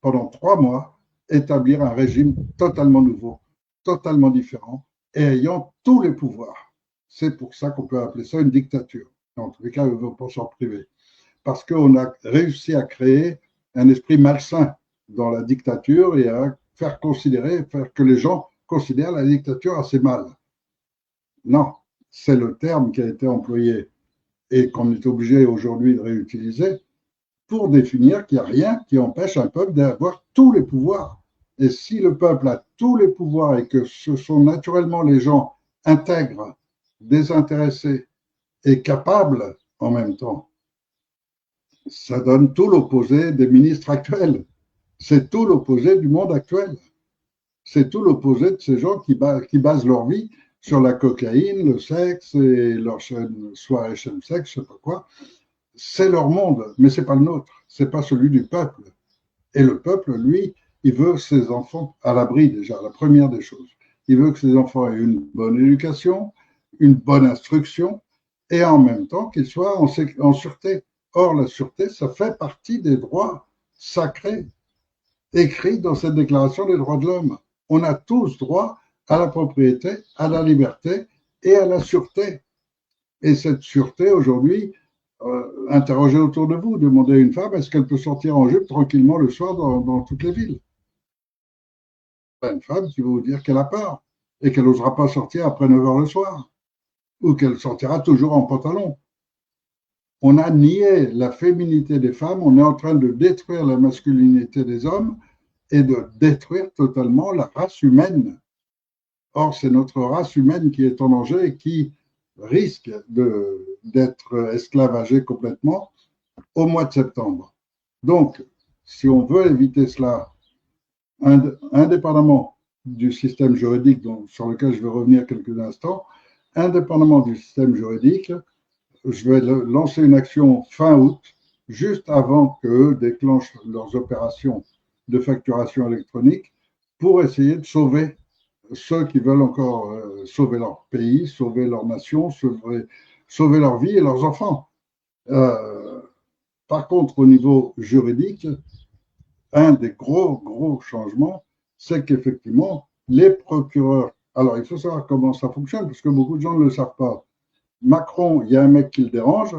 pendant 3 mois, établir un régime totalement nouveau, totalement différent et ayant tous les pouvoirs. C'est pour ça qu'on peut appeler ça une dictature, en tous les cas, pour s'en priver. Parce qu'on a réussi à créer un esprit malsain dans la dictature et à faire que les gens considèrent la dictature assez mal. Non, c'est le terme qui a été employé et qu'on est obligé aujourd'hui de réutiliser pour définir qu'il n'y a rien qui empêche un peuple d'avoir tous les pouvoirs. Et si le peuple a tous les pouvoirs et que ce sont naturellement les gens intègres, désintéressés et capables en même temps, ça donne tout l'opposé des ministres actuels. C'est tout l'opposé du monde actuel. C'est tout l'opposé de ces gens qui basent leur vie sur la cocaïne, le sexe et leur soirée chaîne sexe, je sais pas quoi. C'est leur monde, mais c'est pas le nôtre. C'est pas celui du peuple. Et le peuple, lui, il veut ses enfants à l'abri déjà, la première des choses. Il veut que ses enfants aient une bonne éducation, une bonne instruction, et en même temps qu'ils soient en sûreté. Or, la sûreté, ça fait partie des droits sacrés écrits dans cette déclaration des droits de l'homme. On a tous droit à la propriété, à la liberté et à la sûreté. Et cette sûreté, aujourd'hui, interrogez autour de vous, demandez à une femme, est-ce qu'elle peut sortir en jupe tranquillement le soir dans toutes les villes? Une femme qui va vous dire qu'elle a peur et qu'elle n'osera pas sortir après 9 heures le soir, ou qu'elle sortira toujours en pantalon. On a nié la féminité des femmes, on est en train de détruire la masculinité des hommes et de détruire totalement la race humaine. Or, c'est notre race humaine qui est en danger et qui risque d'être esclavagée complètement au mois de septembre. Donc, si on veut éviter cela, indépendamment du système juridique sur lequel je vais revenir quelques instants, indépendamment du système juridique, je vais lancer une action fin août, juste avant qu'eux déclenchent leurs opérations de facturation électronique, pour essayer de sauver ceux qui veulent encore sauver leur pays, sauver leur nation, sauver leur vie et leurs enfants. Par contre, au niveau juridique, un des gros changements, c'est qu'effectivement, les procureurs. Alors, il faut savoir comment ça fonctionne, parce que beaucoup de gens ne le savent pas. Macron, il y a un mec qui le dérange,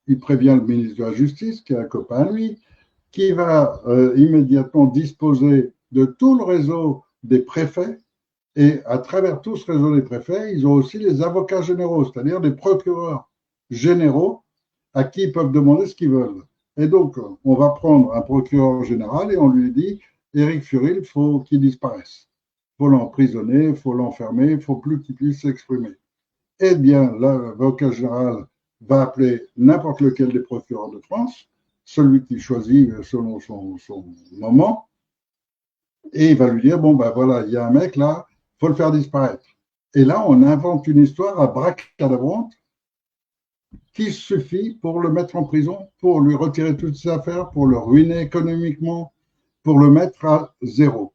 il prévient le ministre de la Justice, qui est un copain à lui, qui va immédiatement disposer de tout le réseau des préfets. Et à travers tout ce réseau des préfets, ils ont aussi les avocats généraux, c'est-à-dire des procureurs généraux à qui ils peuvent demander ce qu'ils veulent. Et donc, on va prendre un procureur général et on lui dit, Éric Furil, il faut qu'il disparaisse. Il faut l'emprisonner, il faut l'enfermer, il ne faut plus qu'il puisse s'exprimer. Eh bien, l'avocat général va appeler n'importe lequel des procureurs de France, celui qu'il choisit selon son moment, et il va lui dire, bon, ben voilà, il y a un mec là, il faut le faire disparaître. Et là, on invente une histoire à bracadabrante qui suffit pour le mettre en prison, pour lui retirer toutes ses affaires, pour le ruiner économiquement, pour le mettre à zéro.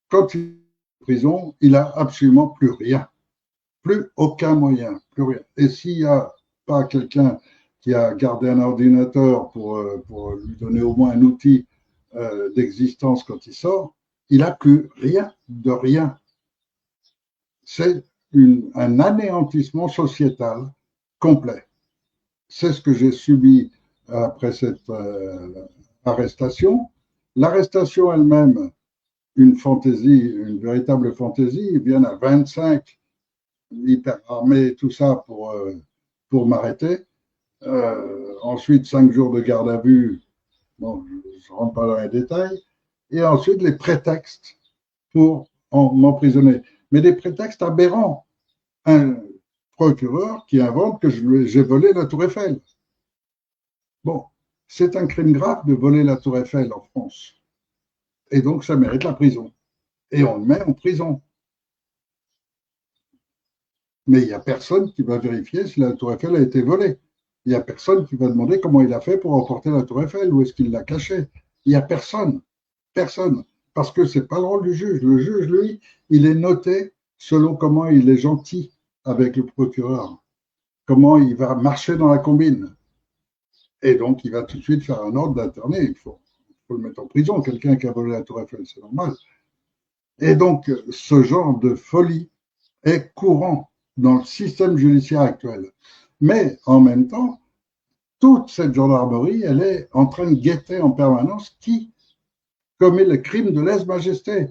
Quand il est en prison, il n'a absolument plus rien. Plus aucun moyen, plus rien. Et s'il n'y a pas quelqu'un qui a gardé un ordinateur pour lui donner au moins un outil d'existence quand il sort, il n'a plus rien de rien. C'est un anéantissement sociétal complet. C'est ce que j'ai subi après cette arrestation. L'arrestation elle-même, une fantaisie, une véritable fantaisie, ils viennent à 25 hyper armés, tout ça pour m'arrêter. Ensuite, 5 jours de garde à vue, bon, je ne rentre pas dans les détails. Et ensuite, les prétextes pour m'emprisonner. Mais des prétextes aberrants. Un procureur qui invente que j'ai volé la Tour Eiffel. Bon, c'est un crime grave de voler la Tour Eiffel en France. Et donc, ça mérite la prison. Et on le met en prison. Mais il n'y a personne qui va vérifier si la Tour Eiffel a été volée. Il n'y a personne qui va demander comment il a fait pour emporter la Tour Eiffel, où est-ce qu'il l'a cachée. Il n'y a personne. Personne. Parce que ce n'est pas le rôle du juge. Le juge, lui, il est noté selon comment il est gentil avec le procureur, comment il va marcher dans la combine. Et donc, il va tout de suite faire un ordre d'interner. Il faut le mettre en prison, quelqu'un qui a volé la Tour Eiffel, c'est normal. Et donc, ce genre de folie est courant dans le système judiciaire actuel. Mais en même temps, toute cette gendarmerie, elle est en train de guetter en permanence qui commet le crime de lèse-majesté.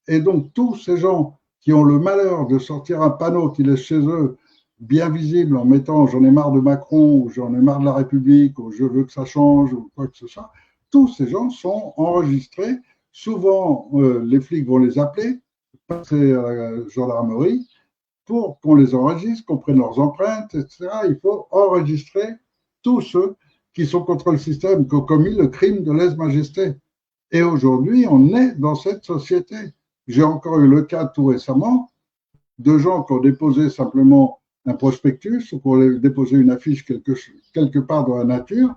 Et donc, tous ces gens qui ont le malheur de sortir un panneau qui laisse chez eux bien visible en mettant j'en ai marre de Macron ou j'en ai marre de la République ou je veux que ça change ou quoi que ce soit, tous ces gens sont enregistrés. Souvent, les flics vont les appeler, passer à la gendarmerie pour qu'on les enregistre, qu'on prenne leurs empreintes, etc. Il faut enregistrer tous ceux qui sont contre le système, qui ont commis le crime de lèse-majesté. Et aujourd'hui, on est dans cette société. J'ai encore eu le cas tout récemment de gens qui ont déposé simplement un prospectus ou qui ont déposé une affiche quelque part dans la nature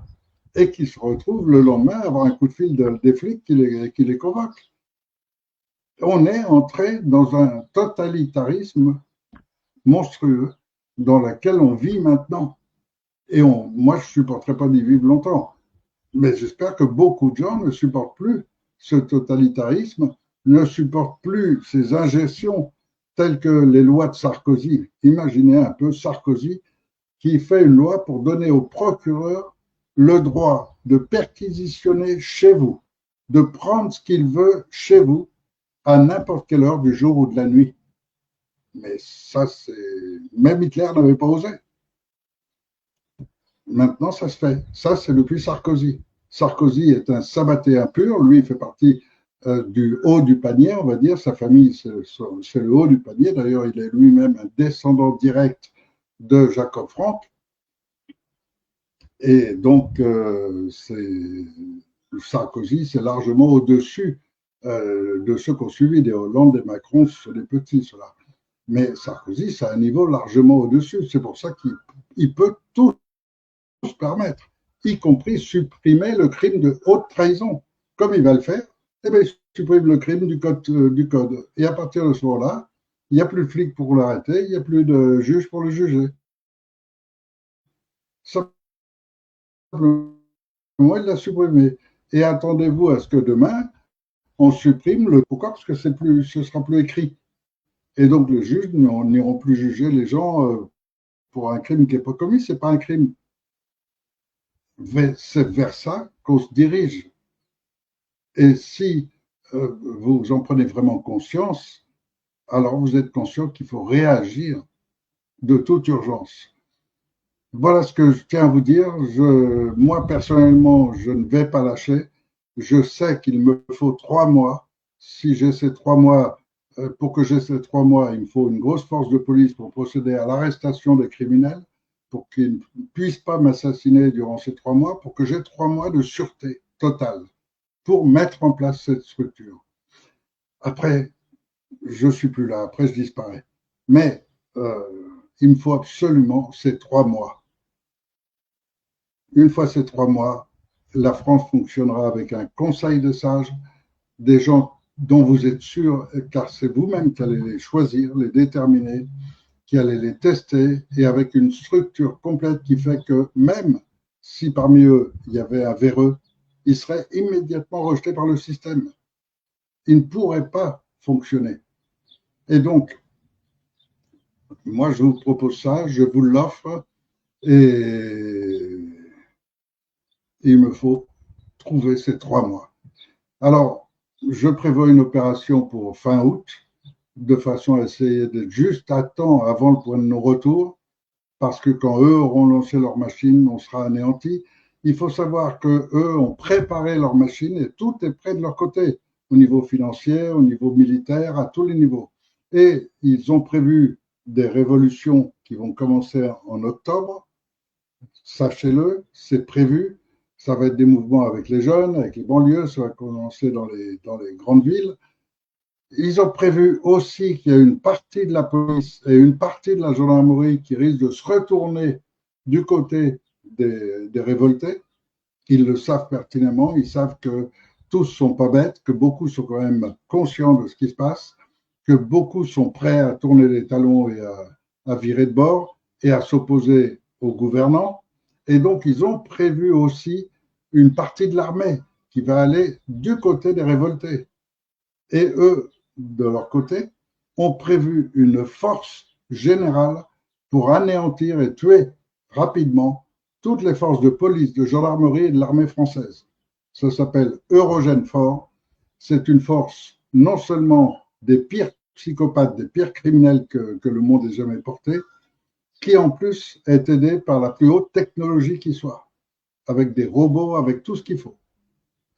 et qui se retrouvent le lendemain à avoir un coup de fil des flics qui les convoquent. On est entré dans un totalitarisme monstrueux dans lequel on vit maintenant. Et moi, je ne supporterais pas d'y vivre longtemps. Mais j'espère que beaucoup de gens ne supportent plus ce totalitarisme, ne supportent plus ces ingestions telles que les lois de Sarkozy. Imaginez un peu Sarkozy qui fait une loi pour donner au procureur le droit de perquisitionner chez vous, de prendre ce qu'il veut chez vous à n'importe quelle heure du jour ou de la nuit. Mais ça, même Hitler n'avait pas osé. Maintenant, ça se fait. Ça, c'est depuis Sarkozy. Sarkozy est un sabbatéen pur. Lui, il fait partie du haut du panier, on va dire. Sa famille, c'est le haut du panier. D'ailleurs, il est lui-même un descendant direct de Jacob Frank. Et donc, Sarkozy, c'est largement au-dessus de ceux qui ont suivi des Hollande, des Macron, ce sont des petits, ceux-là. Mais Sarkozy, c'est un niveau largement au-dessus. C'est pour ça qu'il peut tout se permettre, y compris supprimer le crime de haute trahison. Comme il va le faire, eh bien, il supprime le crime du code. Et à partir de ce moment-là, il n'y a plus de flic pour l'arrêter, il n'y a plus de juge pour le juger. Simplement, il l'a supprimé. Et attendez-vous à ce que demain, on supprime le... Pourquoi? Parce que ce sera plus écrit. Et donc, le juge n'iront plus juger les gens pour un crime qui n'est pas commis. Ce n'est pas un crime. C'est vers ça qu'on se dirige. Et si vous en prenez vraiment conscience, alors vous êtes conscient qu'il faut réagir de toute urgence. Voilà ce que je tiens à vous dire. Moi, personnellement, je ne vais pas lâcher. Je sais qu'il me faut 3 mois. Si j'ai ces 3 mois, pour que j'ai ces 3 mois, il me faut une grosse force de police pour procéder à l'arrestation des criminels, pour qu'ils ne puissent pas m'assassiner durant ces 3 mois, pour que j'ai 3 mois de sûreté totale pour mettre en place cette structure. Après, je ne suis plus là, après je disparais. Mais il me faut absolument ces 3 mois. Une fois ces 3 mois, la France fonctionnera avec un conseil de sages, des gens dont vous êtes sûr, car c'est vous-même qui allez les choisir, les déterminer, qui allez les tester, et avec une structure complète qui fait que même si parmi eux, il y avait un véreux, il serait immédiatement rejeté par le système. Il ne pourrait pas fonctionner. Et donc, moi, je vous propose ça, je vous l'offre, et il me faut trouver ces 3 mois. Alors, je prévois une opération pour fin août, de façon à essayer d'être juste à temps avant le point de non-retour, parce que quand eux auront lancé leur machine, on sera anéanti. Il faut savoir qu'eux ont préparé leur machine et tout est prêt de leur côté, au niveau financier, au niveau militaire, à tous les niveaux. Et ils ont prévu des révolutions qui vont commencer en octobre. Sachez-le, c'est prévu. Ça va être des mouvements avec les jeunes, avec les banlieues, ça va commencer dans les grandes villes. Ils ont prévu aussi qu'il y a une partie de la police et une partie de la gendarmerie qui risque de se retourner du côté des révoltés. Ils le savent pertinemment, ils savent que tous ne sont pas bêtes, que beaucoup sont quand même conscients de ce qui se passe, que beaucoup sont prêts à tourner les talons et à virer de bord et à s'opposer aux gouvernants. Et donc, ils ont prévu aussi une partie de l'armée qui va aller du côté des révoltés. Et eux, de leur côté, ont prévu une force générale pour anéantir et tuer rapidement toutes les forces de police, de gendarmerie et de l'armée française. Ça s'appelle Eurogène Fort. C'est une force non seulement des pires psychopathes, des pires criminels que le monde ait jamais porté, qui en plus est aidé par la plus haute technologie qui soit, avec des robots, avec tout ce qu'il faut.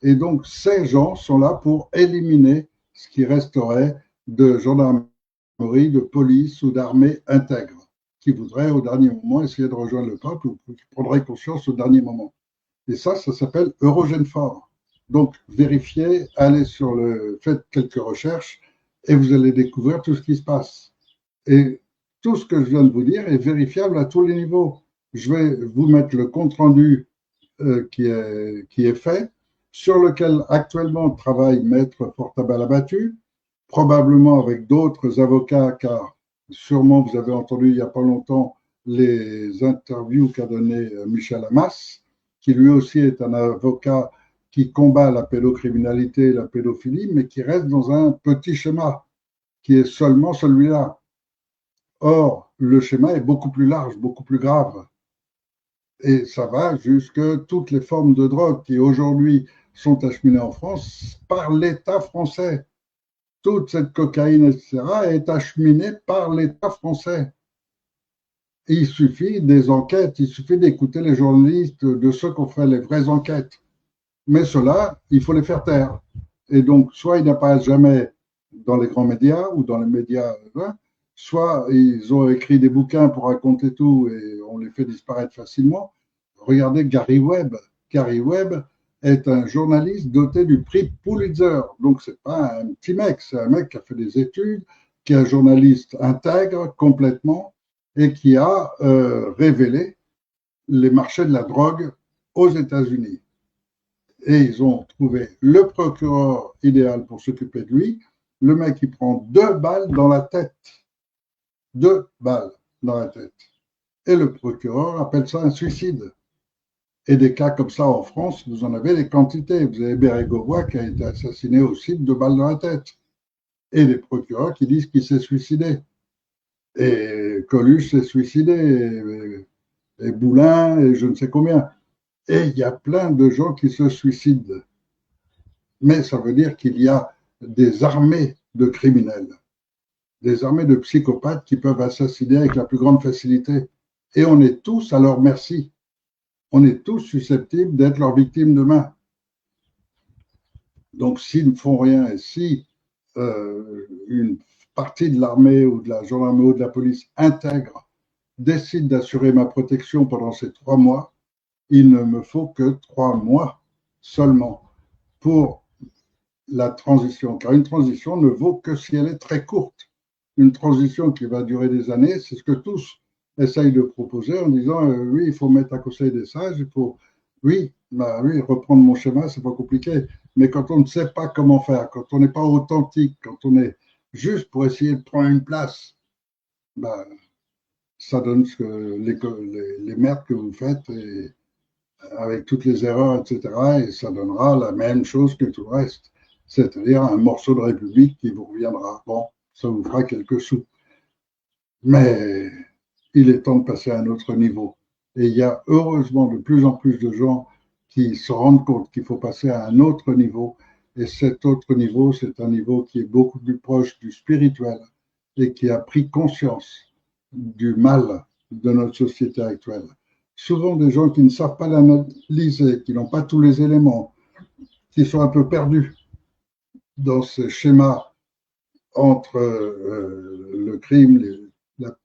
Et donc, ces gens sont là pour éliminer ce qui resterait de gendarmerie, de police ou d'armée intègre, qui voudraient au dernier moment essayer de rejoindre le peuple ou qui prendraient conscience au dernier moment. Et ça s'appelle Eurogenfor. Donc, vérifiez, allez sur le, faites quelques recherches et vous allez découvrir tout ce qui se passe. Et tout ce que je viens de vous dire est vérifiable à tous les niveaux. Je vais vous mettre le compte-rendu qui est fait, sur lequel actuellement travaille Maître Portabal Abattu, probablement avec d'autres avocats, car sûrement vous avez entendu il n'y a pas longtemps les interviews qu'a donné Michel Hamas, qui lui aussi est un avocat qui combat la pédocriminalité et la pédophilie, mais qui reste dans un petit schéma, qui est seulement celui-là. Or, le schéma est beaucoup plus large, beaucoup plus grave. Et ça va jusque toutes les formes de drogue qui aujourd'hui sont acheminées en France par l'État français. Toute cette cocaïne, etc., est acheminée par l'État français. Et il suffit des enquêtes, il suffit d'écouter les journalistes de ceux qui ont fait les vraies enquêtes. Mais cela, il faut les faire taire. Et donc, soit ils n'apparaissent jamais dans les grands médias ou dans les médias, soit ils ont écrit des bouquins pour raconter tout et on les fait disparaître facilement. Regardez Gary Webb. Gary Webb est un journaliste doté du prix Pulitzer. Donc, c'est pas un petit mec, c'est un mec qui a fait des études, qui est un journaliste intègre complètement et qui a révélé les marchés de la drogue aux États-Unis. Et ils ont trouvé le procureur idéal pour s'occuper de lui. Le mec, il prend 2 balles dans la tête. 2 balles dans la tête. Et le procureur appelle ça un suicide. Et des cas comme ça en France, vous en avez des quantités. Vous avez Bérégovoy qui a été assassiné aussi de 2 balles dans la tête. Et des procureurs qui disent qu'il s'est suicidé. Et Coluche s'est suicidé. Et Boulin, et je ne sais combien. Et il y a plein de gens qui se suicident. Mais ça veut dire qu'il y a des armées de criminels, des armées de psychopathes qui peuvent assassiner avec la plus grande facilité. Et on est tous à leur merci. On est tous susceptibles d'être leurs victimes demain. Donc, s'ils ne font rien et si une partie de l'armée ou de la gendarmerie ou de la police intègre décide d'assurer ma protection pendant ces 3 mois, il ne me faut que 3 mois seulement pour la transition. Car une transition ne vaut que si elle est très courte. Une transition qui va durer des années, c'est ce que tous essayent de proposer en disant oui, il faut mettre à conseil des sages, il faut, oui, reprendre mon schéma, c'est pas compliqué. Mais quand on ne sait pas comment faire, quand on n'est pas authentique, quand on est juste pour essayer de prendre une place, bah, ça donne ce que les merdes que vous faites et, avec toutes les erreurs, etc. Et ça donnera la même chose que tout le reste. C'est-à-dire un morceau de République qui vous reviendra. Bon, ça vous fera quelques sous. Mais il est temps de passer à un autre niveau. Et il y a heureusement de plus en plus de gens qui se rendent compte qu'il faut passer à un autre niveau. Et cet autre niveau, c'est un niveau qui est beaucoup plus proche du spirituel et qui a pris conscience du mal de notre société actuelle. Souvent des gens qui ne savent pas l'analyser, qui n'ont pas tous les éléments, qui sont un peu perdus dans ce schéma entre le crime, la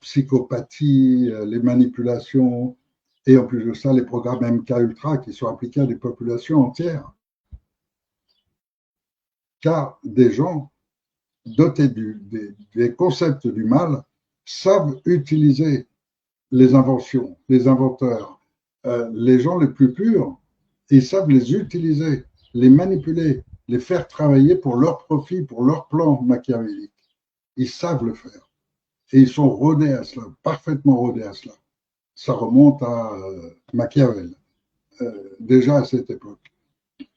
psychopathie, les manipulations, et en plus de ça, les programmes MK Ultra qui sont appliqués à des populations entières. Car des gens dotés des concepts du mal savent utiliser les inventions, les inventeurs, les gens les plus purs, ils savent les utiliser, les manipuler, les faire travailler pour leur profit, pour leur plan machiavélique. Ils savent le faire. Et ils sont rodés à cela, parfaitement rodés à cela. Ça remonte à Machiavel, déjà à cette époque.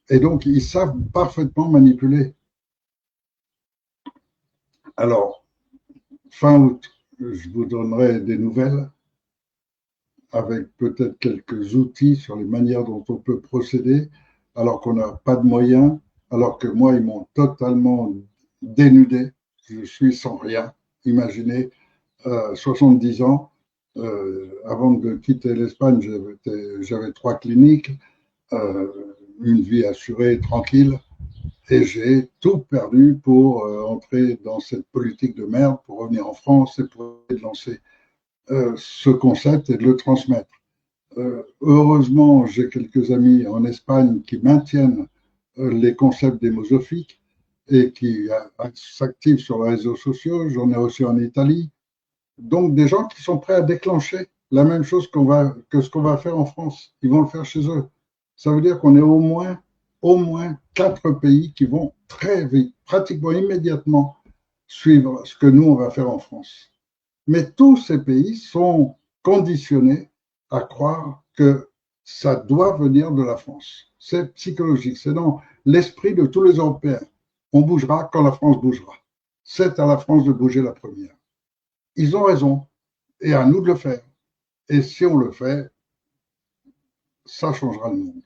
Et donc, ils savent parfaitement manipuler. Alors, fin août, je vous donnerai des nouvelles avec peut-être quelques outils sur les manières dont on peut procéder, alors qu'on n'a pas de moyens, alors que moi, ils m'ont totalement dénudé. Je suis sans rien. Imaginez, 70 ans, Avant de quitter l'Espagne, j'avais 3 cliniques, une vie assurée, tranquille, et j'ai tout perdu pour entrer dans cette politique de merde, pour revenir en France et pour lancer ce concept et de le transmettre. Heureusement, j'ai quelques amis en Espagne qui maintiennent les concepts démosophiques et qui s'activent sur les réseaux sociaux. J'en ai aussi en Italie. Donc, des gens qui sont prêts à déclencher la même chose que ce qu'on va faire en France. Ils vont le faire chez eux. Ça veut dire qu'on est au moins 4 pays qui vont très vite, pratiquement immédiatement, suivre ce que nous, on va faire en France. Mais tous ces pays sont conditionnés à croire que ça doit venir de la France. C'est psychologique, c'est dans l'esprit de tous les Européens. On bougera quand la France bougera. C'est à la France de bouger la première. Ils ont raison, et à nous de le faire. Et si on le fait, ça changera le monde.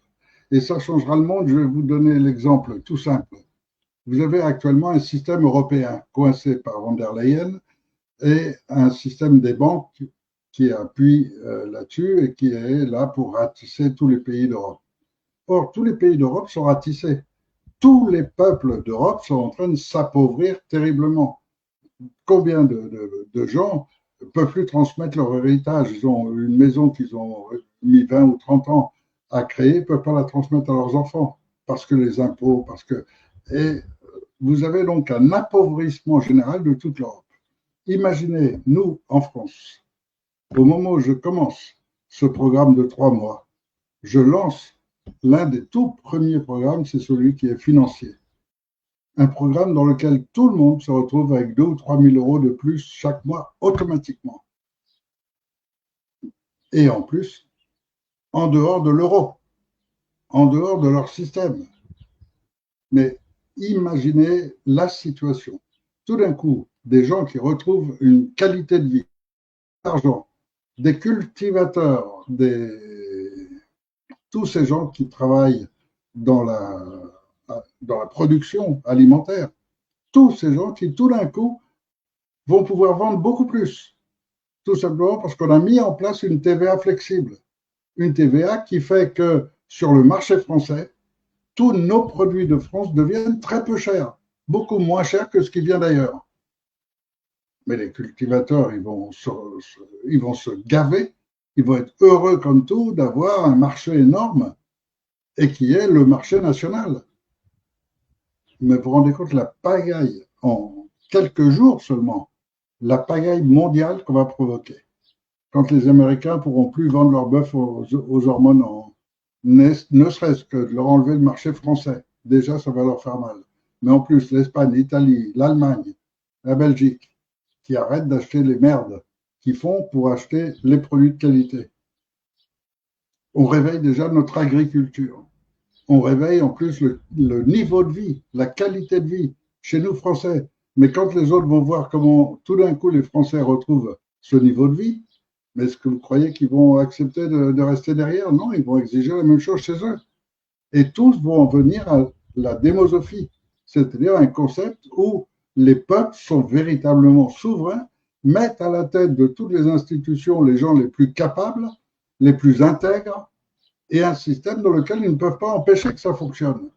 Et ça changera le monde, je vais vous donner l'exemple tout simple. Vous avez actuellement un système européen coincé par von der Leyen et un système des banques qui appuie là-dessus et qui est là pour ratisser tous les pays d'Europe. Or, tous les pays d'Europe sont ratissés. Tous les peuples d'Europe sont en train de s'appauvrir terriblement. Combien de gens ne peuvent plus transmettre leur héritage? Ils ont une maison qu'ils ont mis 20 ou 30 ans à créer, ils ne peuvent pas la transmettre à leurs enfants parce que les impôts, parce que... Et vous avez donc un appauvrissement général de toute l'Europe. Imaginez, nous, en France, au moment où je commence ce programme de 3 mois, je lance l'un des tout premiers programmes, c'est celui qui est financier. Un programme dans lequel tout le monde se retrouve avec 2 ou 3 000 euros de plus chaque mois automatiquement. Et en plus, en dehors de l'euro, en dehors de leur système. Mais imaginez la situation. Tout d'un coup, des gens qui retrouvent une qualité de vie, l'argent, des cultivateurs, tous ces gens qui travaillent dans la production alimentaire, tous ces gens qui, tout d'un coup, vont pouvoir vendre beaucoup plus. Tout simplement parce qu'on a mis en place une TVA flexible. Une TVA qui fait que sur le marché français, tous nos produits de France deviennent très peu chers, beaucoup moins chers que ce qui vient d'ailleurs. Mais les cultivateurs, ils vont se gaver, ils vont être heureux comme tout d'avoir un marché énorme et qui est le marché national. Mais vous vous rendez compte la pagaille en quelques jours seulement, la pagaille mondiale qu'on va provoquer. Quand les Américains ne pourront plus vendre leur bœuf aux hormones, ne serait-ce que de leur enlever le marché français, déjà ça va leur faire mal. Mais en plus, l'Espagne, l'Italie, l'Allemagne, la Belgique, qui arrêtent d'acheter les merdes qu'ils font pour acheter les produits de qualité. On réveille déjà notre agriculture. On réveille en plus le niveau de vie, la qualité de vie chez nous Français. Mais quand les autres vont voir comment tout d'un coup les Français retrouvent ce niveau de vie, mais est-ce que vous croyez qu'ils vont accepter de rester derrière? Non, ils vont exiger la même chose chez eux. Et tous vont en venir à la démosophie, c'est-à-dire un concept où les peuples sont véritablement souverains, mettent à la tête de toutes les institutions les gens les plus capables, les plus intègres, et un système dans lequel ils ne peuvent pas empêcher que ça fonctionne.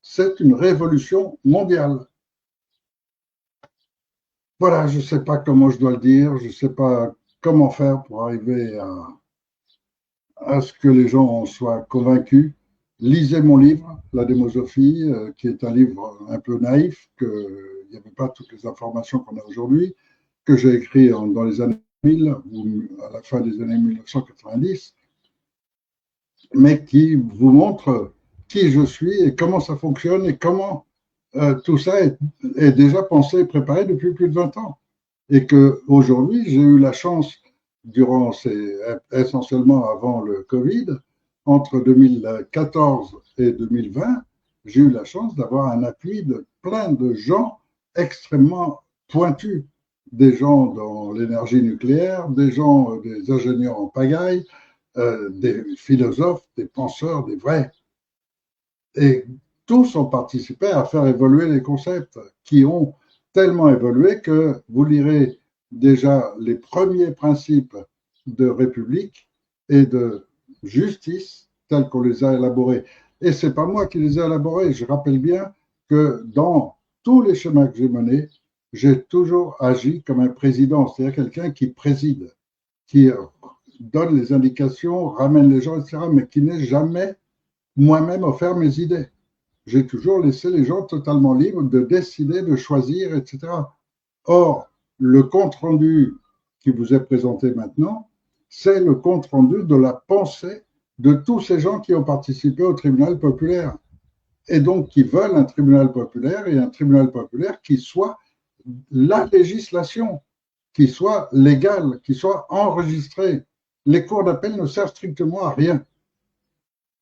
C'est une révolution mondiale. Voilà, je ne sais pas comment je dois le dire, je ne sais pas comment faire pour arriver à ce que les gens en soient convaincus. Lisez mon livre, La démosophie, qui est un livre un peu naïf, qu'il n'y avait pas toutes les informations qu'on a aujourd'hui, que j'ai écrit dans les années 1000 ou à la fin des années 1990, mais qui vous montre qui je suis et comment ça fonctionne et comment tout ça est déjà pensé et préparé depuis plus de 20 ans. Et qu'aujourd'hui, j'ai eu la chance, essentiellement avant le Covid, entre 2014 et 2020, j'ai eu la chance d'avoir un appui de plein de gens extrêmement pointus, des gens dans l'énergie nucléaire, des gens, des ingénieurs en pagaille, des philosophes, des penseurs, des vrais. Et tous ont participé à faire évoluer les concepts qui ont tellement évolué que vous lirez déjà les premiers principes de république et de justice tels qu'on les a élaborés. Et ce n'est pas moi qui les ai élaborés. Je rappelle bien que dans tous les chemins que j'ai menés, j'ai toujours agi comme un président, c'est-à-dire quelqu'un qui préside, qui donne les indications, ramène les gens, etc., mais qui n'est jamais moi-même offert mes idées. J'ai toujours laissé les gens totalement libres de décider, de choisir, etc. Or, le compte-rendu qui vous est présenté maintenant, c'est le compte-rendu de la pensée de tous ces gens qui ont participé au tribunal populaire et donc qui veulent un tribunal populaire et un tribunal populaire qui soit la législation, qui soit légale, qui soit enregistrée. Les cours d'appel ne servent strictement à rien.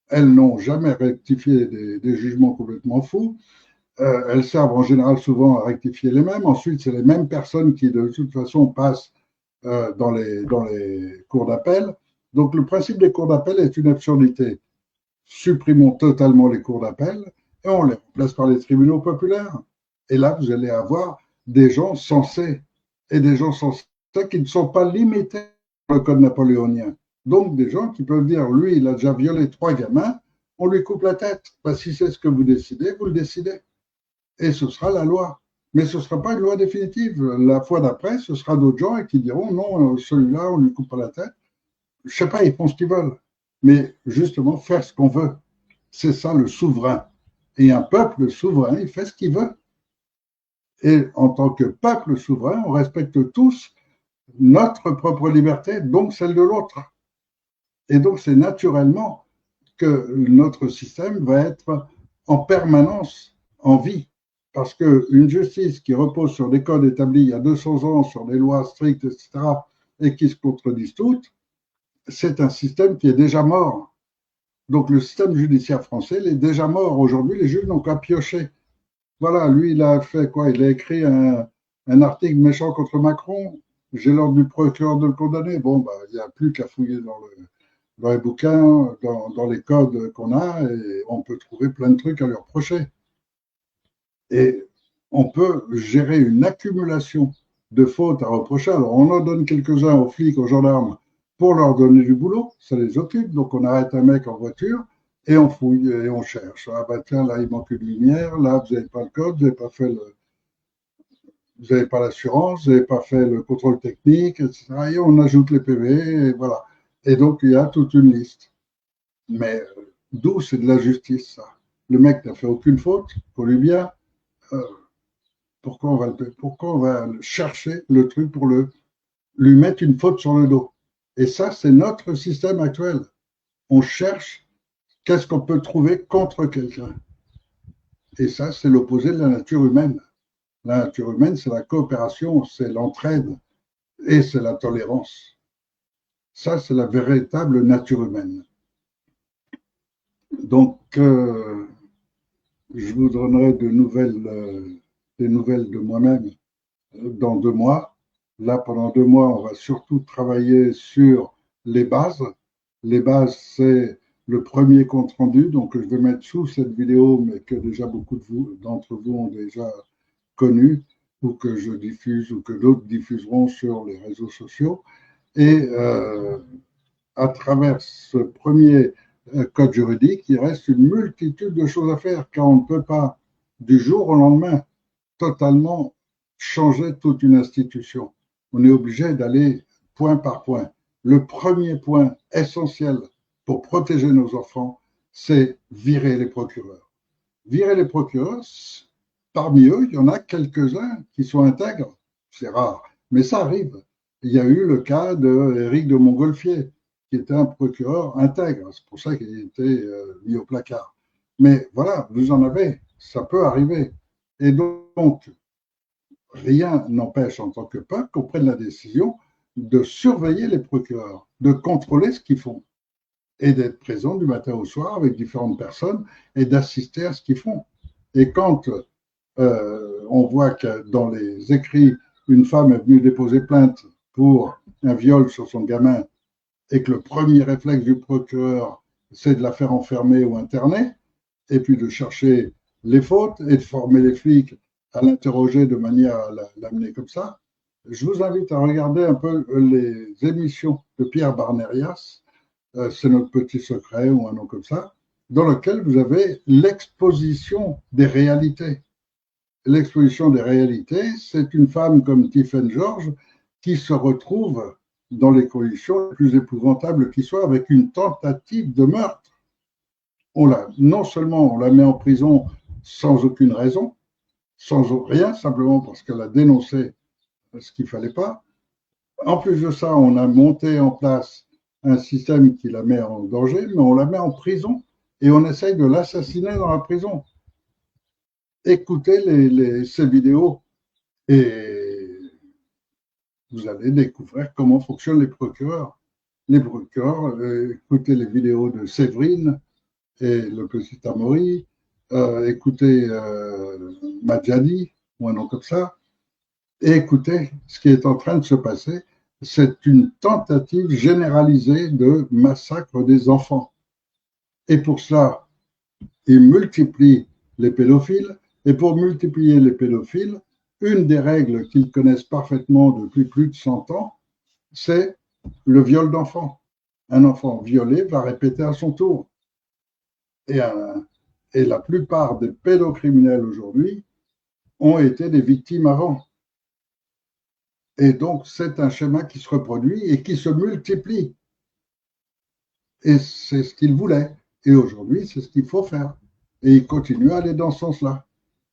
Elles n'ont jamais rectifié des jugements complètement fous. Elles servent en général souvent à rectifier les mêmes. Ensuite, c'est les mêmes personnes qui, de toute façon, passent dans les cours d'appel. Donc, le principe des cours d'appel est une absurdité. Supprimons totalement les cours d'appel et on les remplace par les tribunaux populaires. Et là, vous allez avoir des gens sensés et des gens sensés qui ne sont pas limités par le code napoléonien. Donc, des gens qui peuvent dire, lui, il a déjà violé 3 gamins, on lui coupe la tête. Ben, si c'est ce que vous décidez, vous le décidez. Et ce sera la loi. Mais ce ne sera pas une loi définitive. La fois d'après, ce sera d'autres gens qui diront, non, celui-là, on ne lui coupe pas la tête. Je ne sais pas, ils font ce qu'ils veulent. Mais justement, faire ce qu'on veut. C'est ça le souverain. Et un peuple souverain, il fait ce qu'il veut. Et en tant que peuple souverain, on respecte tous notre propre liberté, donc celle de l'autre. Et donc, c'est naturellement que notre système va être en permanence en vie. Parce qu'une justice qui repose sur des codes établis il y a 200 ans, sur des lois strictes, etc., et qui se contredisent toutes, c'est un système qui est déjà mort. Donc le système judiciaire français, il est déjà mort. Aujourd'hui, les juges n'ont qu'à piocher. Voilà, lui, il a fait quoi? Il a écrit un article méchant contre Macron. J'ai l'ordre du procureur de le condamner. Bon, bah, il n'y a plus qu'à fouiller dans les bouquins, dans les codes qu'on a, et on peut trouver plein de trucs à lui reprocher. Et on peut gérer une accumulation de fautes à reprocher. Alors, on en donne quelques-uns aux flics, aux gendarmes, pour leur donner du boulot, ça les occupe. Donc, on arrête un mec en voiture et on fouille et on cherche. Ah ben tiens, là, il manque une lumière, là, vous n'avez pas le code, vous n'avez pas fait vous n'avez pas l'assurance, vous n'avez pas fait le contrôle technique, etc. Et on ajoute les PV, et voilà. Et donc, il y a toute une liste. Mais d'où c'est de la justice, ça? Le mec n'a fait aucune faute, pour lui bien. Euh, pourquoi on va chercher le truc pour lui mettre une faute sur le dos? Et ça, c'est notre système actuel. On cherche qu'est-ce qu'on peut trouver contre quelqu'un. Et ça, c'est l'opposé de la nature humaine. La nature humaine, c'est la coopération, c'est l'entraide et c'est la tolérance. Ça, c'est la véritable nature humaine. Donc, je vous donnerai des nouvelles de moi-même dans 2 mois. Là, pendant 2 mois, on va surtout travailler sur les bases. Les bases, c'est le premier compte rendu, donc je vais mettre sous cette vidéo, mais que déjà beaucoup d'entre vous ont déjà connu, ou que je diffuse, ou que d'autres diffuseront sur les réseaux sociaux. Et à travers ce premier code juridique, il reste une multitude de choses à faire, car on ne peut pas, du jour au lendemain, totalement changer toute une institution. On est obligé d'aller point par point. Le premier point essentiel pour protéger nos enfants, c'est virer les procureurs. Virer les procureurs, parmi eux, il y en a quelques-uns qui sont intègres. C'est rare, mais ça arrive. Il y a eu le cas d'Éric de Montgolfier, qui était un procureur intègre. C'est pour ça qu'il a été mis au placard. Mais voilà, vous en avez, ça peut arriver. Et donc, rien n'empêche en tant que peuple qu'on prenne la décision de surveiller les procureurs, de contrôler ce qu'ils font et d'être présent du matin au soir avec différentes personnes et d'assister à ce qu'ils font. Et quand on voit que dans les écrits, une femme est venue déposer plainte pour un viol sur son gamin et que le premier réflexe du procureur, c'est de la faire enfermer ou interner, et puis de chercher les fautes et de former les flics à l'interroger de manière à l'amener comme ça, Je vous invite à regarder un peu les émissions de Pierre Barnérias, c'est notre petit secret ou un nom comme ça, dans lequel vous avez l'exposition des réalités. L'exposition des réalités, c'est une femme comme Tiffany George qui se retrouve dans les conditions les plus épouvantables qui soient avec une tentative de meurtre. Non seulement on la met en prison sans aucune raison, sans rien, simplement parce qu'elle a dénoncé ce qu'il ne fallait pas. En plus de ça, on a monté en place un système qui la met en danger, mais on la met en prison et on essaye de l'assassiner dans la prison. Écoutez ces vidéos et vous allez découvrir comment fonctionnent les procureurs. Les procureurs, écoutez les vidéos de Séverine et le petit Amaury, écoutez Madjani, ou un nom comme ça, et écoutez ce qui est en train de se passer. C'est une tentative généralisée de massacre des enfants. Et pour cela, ils multiplient les pédophiles. Et pour multiplier les pédophiles, une des règles qu'ils connaissent parfaitement depuis plus de 100 ans, c'est le viol d'enfants. Un enfant violé va répéter à son tour. Et la plupart des pédocriminels aujourd'hui ont été des victimes avant. Et donc, c'est un schéma qui se reproduit et qui se multiplie. Et c'est ce qu'ils voulaient. Et aujourd'hui, c'est ce qu'il faut faire. Et ils continuent à aller dans ce sens-là.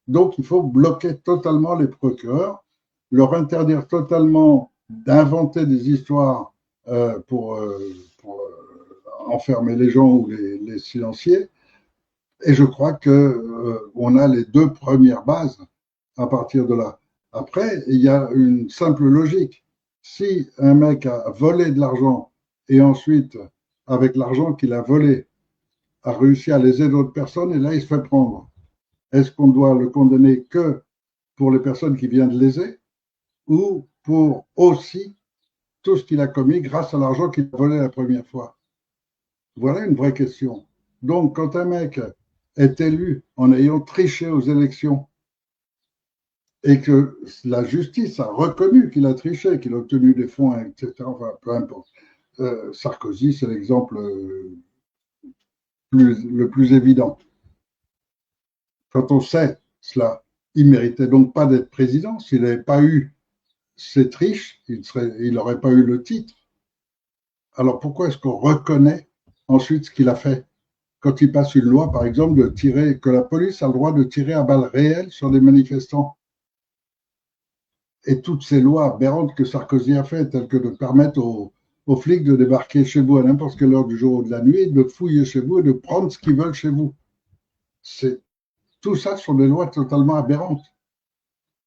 Donc, il faut bloquer totalement les procureurs, leur interdire totalement d'inventer des histoires pour enfermer les gens ou les silencier. Et je crois qu'on a les deux premières bases à partir de là. Après, il y a une simple logique. Si un mec a volé de l'argent et ensuite, avec l'argent qu'il a volé, a réussi à léser d'autres personnes et là, il se fait prendre, est-ce qu'on doit le condamner que pour les personnes qui viennent de léser ou pour aussi tout ce qu'il a commis grâce à l'argent qu'il a volé la première fois? Voilà une vraie question. Donc, quand un mec est élu en ayant triché aux élections et que la justice a reconnu qu'il a triché, qu'il a obtenu des fonds, etc., enfin, peu importe. Sarkozy, c'est l'exemple le plus évident. Quand on sait cela, il ne méritait donc pas d'être président. S'il n'avait pas eu ces triches, il n'aurait pas eu le titre. Alors pourquoi est-ce qu'on reconnaît ensuite ce qu'il a fait? Quand il passe une loi, par exemple, de tirer, que la police a le droit de tirer à balles réelles sur des manifestants. Et toutes ces lois aberrantes que Sarkozy a fait, telles que de permettre aux flics de débarquer chez vous à n'importe quelle heure du jour ou de la nuit, de fouiller chez vous et de prendre ce qu'ils veulent chez vous. Tout ça sont des lois totalement aberrantes.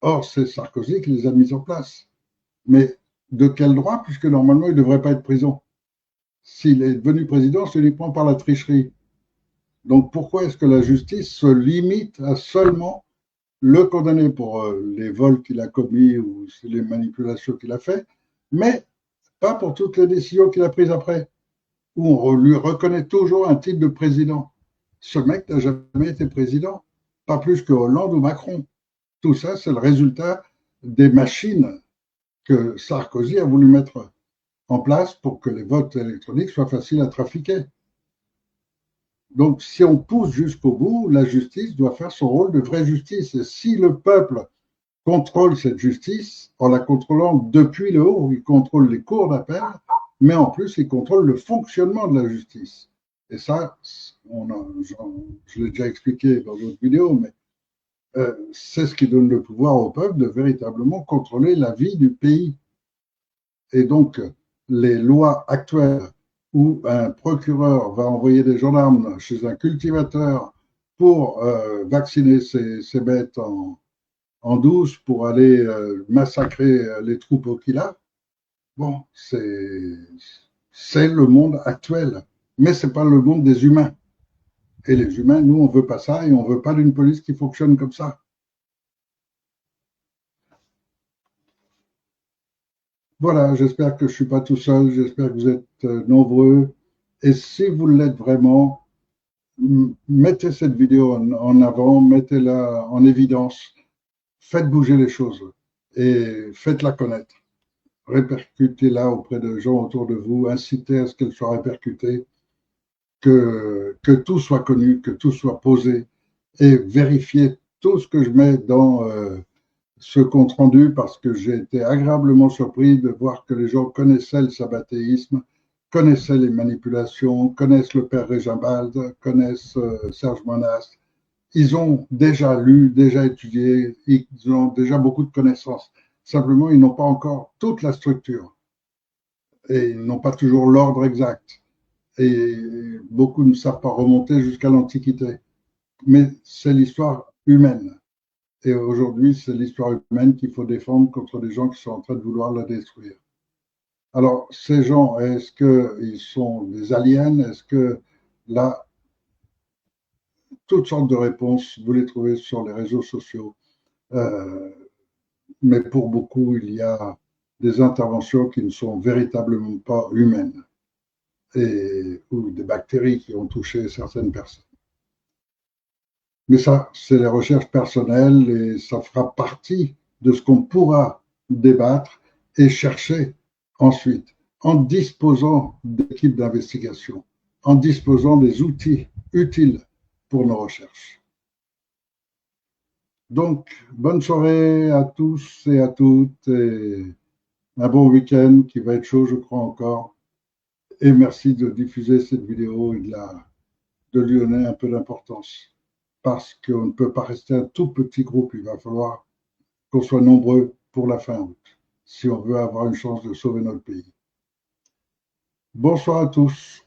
Or, c'est Sarkozy qui les a mises en place. Mais de quel droit, puisque normalement, il ne devrait pas être prison? S'il est devenu président, c'est uniquement par la tricherie. Donc pourquoi est-ce que la justice se limite à seulement le condamner pour les vols qu'il a commis ou les manipulations qu'il a fait, mais pas pour toutes les décisions qu'il a prises après, où on lui reconnaît toujours un titre de président? Ce mec n'a jamais été président, pas plus que Hollande ou Macron. Tout ça, c'est le résultat des machines que Sarkozy a voulu mettre en place pour que les votes électroniques soient faciles à trafiquer. Donc, si on pousse jusqu'au bout, la justice doit faire son rôle de vraie justice. Et si le peuple contrôle cette justice, en la contrôlant depuis le haut, il contrôle les cours d'appel, mais en plus, il contrôle le fonctionnement de la justice. Et ça, je l'ai déjà expliqué dans d'autres vidéos, mais c'est ce qui donne le pouvoir au peuple de véritablement contrôler la vie du pays. Et donc, les lois actuelles où un procureur va envoyer des gendarmes chez un cultivateur pour vacciner ses bêtes en douce, pour aller massacrer les troupeaux qu'il a, bon, c'est le monde actuel. Mais ce n'est pas le monde des humains. Et les humains, nous, on ne veut pas ça et on ne veut pas d'une police qui fonctionne comme ça. Voilà, j'espère que je ne suis pas tout seul, j'espère que vous êtes nombreux. Et si vous l'êtes vraiment, mettez cette vidéo en avant, mettez-la en évidence, faites bouger les choses. et faites-la connaître. Répercutez-la auprès de gens autour de vous, incitez à ce qu'elle soit répercutée, que tout soit connu, que tout soit posé, et vérifiez tout ce que je mets dans ce compte rendu, parce que j'ai été agréablement surpris de voir que les gens connaissaient le sabbatéisme, connaissaient les manipulations, connaissent le père Régimbald, connaissent Serge Monast. Ils ont déjà lu, déjà étudié, ils ont déjà beaucoup de connaissances. Simplement, ils n'ont pas encore toute la structure et ils n'ont pas toujours l'ordre exact. Et beaucoup ne savent pas remonter jusqu'à l'Antiquité. Mais c'est l'histoire humaine. Et aujourd'hui, c'est l'histoire humaine qu'il faut défendre contre les gens qui sont en train de vouloir la détruire. Alors, ces gens, est-ce qu'ils sont des aliens? Est-ce que là, toutes sortes de réponses, vous les trouvez sur les réseaux sociaux. Euh, mais pour beaucoup, il y a des interventions qui ne sont véritablement pas humaines ou des bactéries qui ont touché certaines personnes. Mais ça, c'est les recherches personnelles et ça fera partie de ce qu'on pourra débattre et chercher ensuite, en disposant d'équipes d'investigation, en disposant des outils utiles pour nos recherches. Donc, bonne soirée à tous et à toutes et un bon week-end qui va être chaud, je crois encore. Et merci de diffuser cette vidéo et de lui donner un peu d'importance. Parce qu'on ne peut pas rester un tout petit groupe, il va falloir qu'on soit nombreux pour la fin août, si on veut avoir une chance de sauver notre pays. Bonsoir à tous.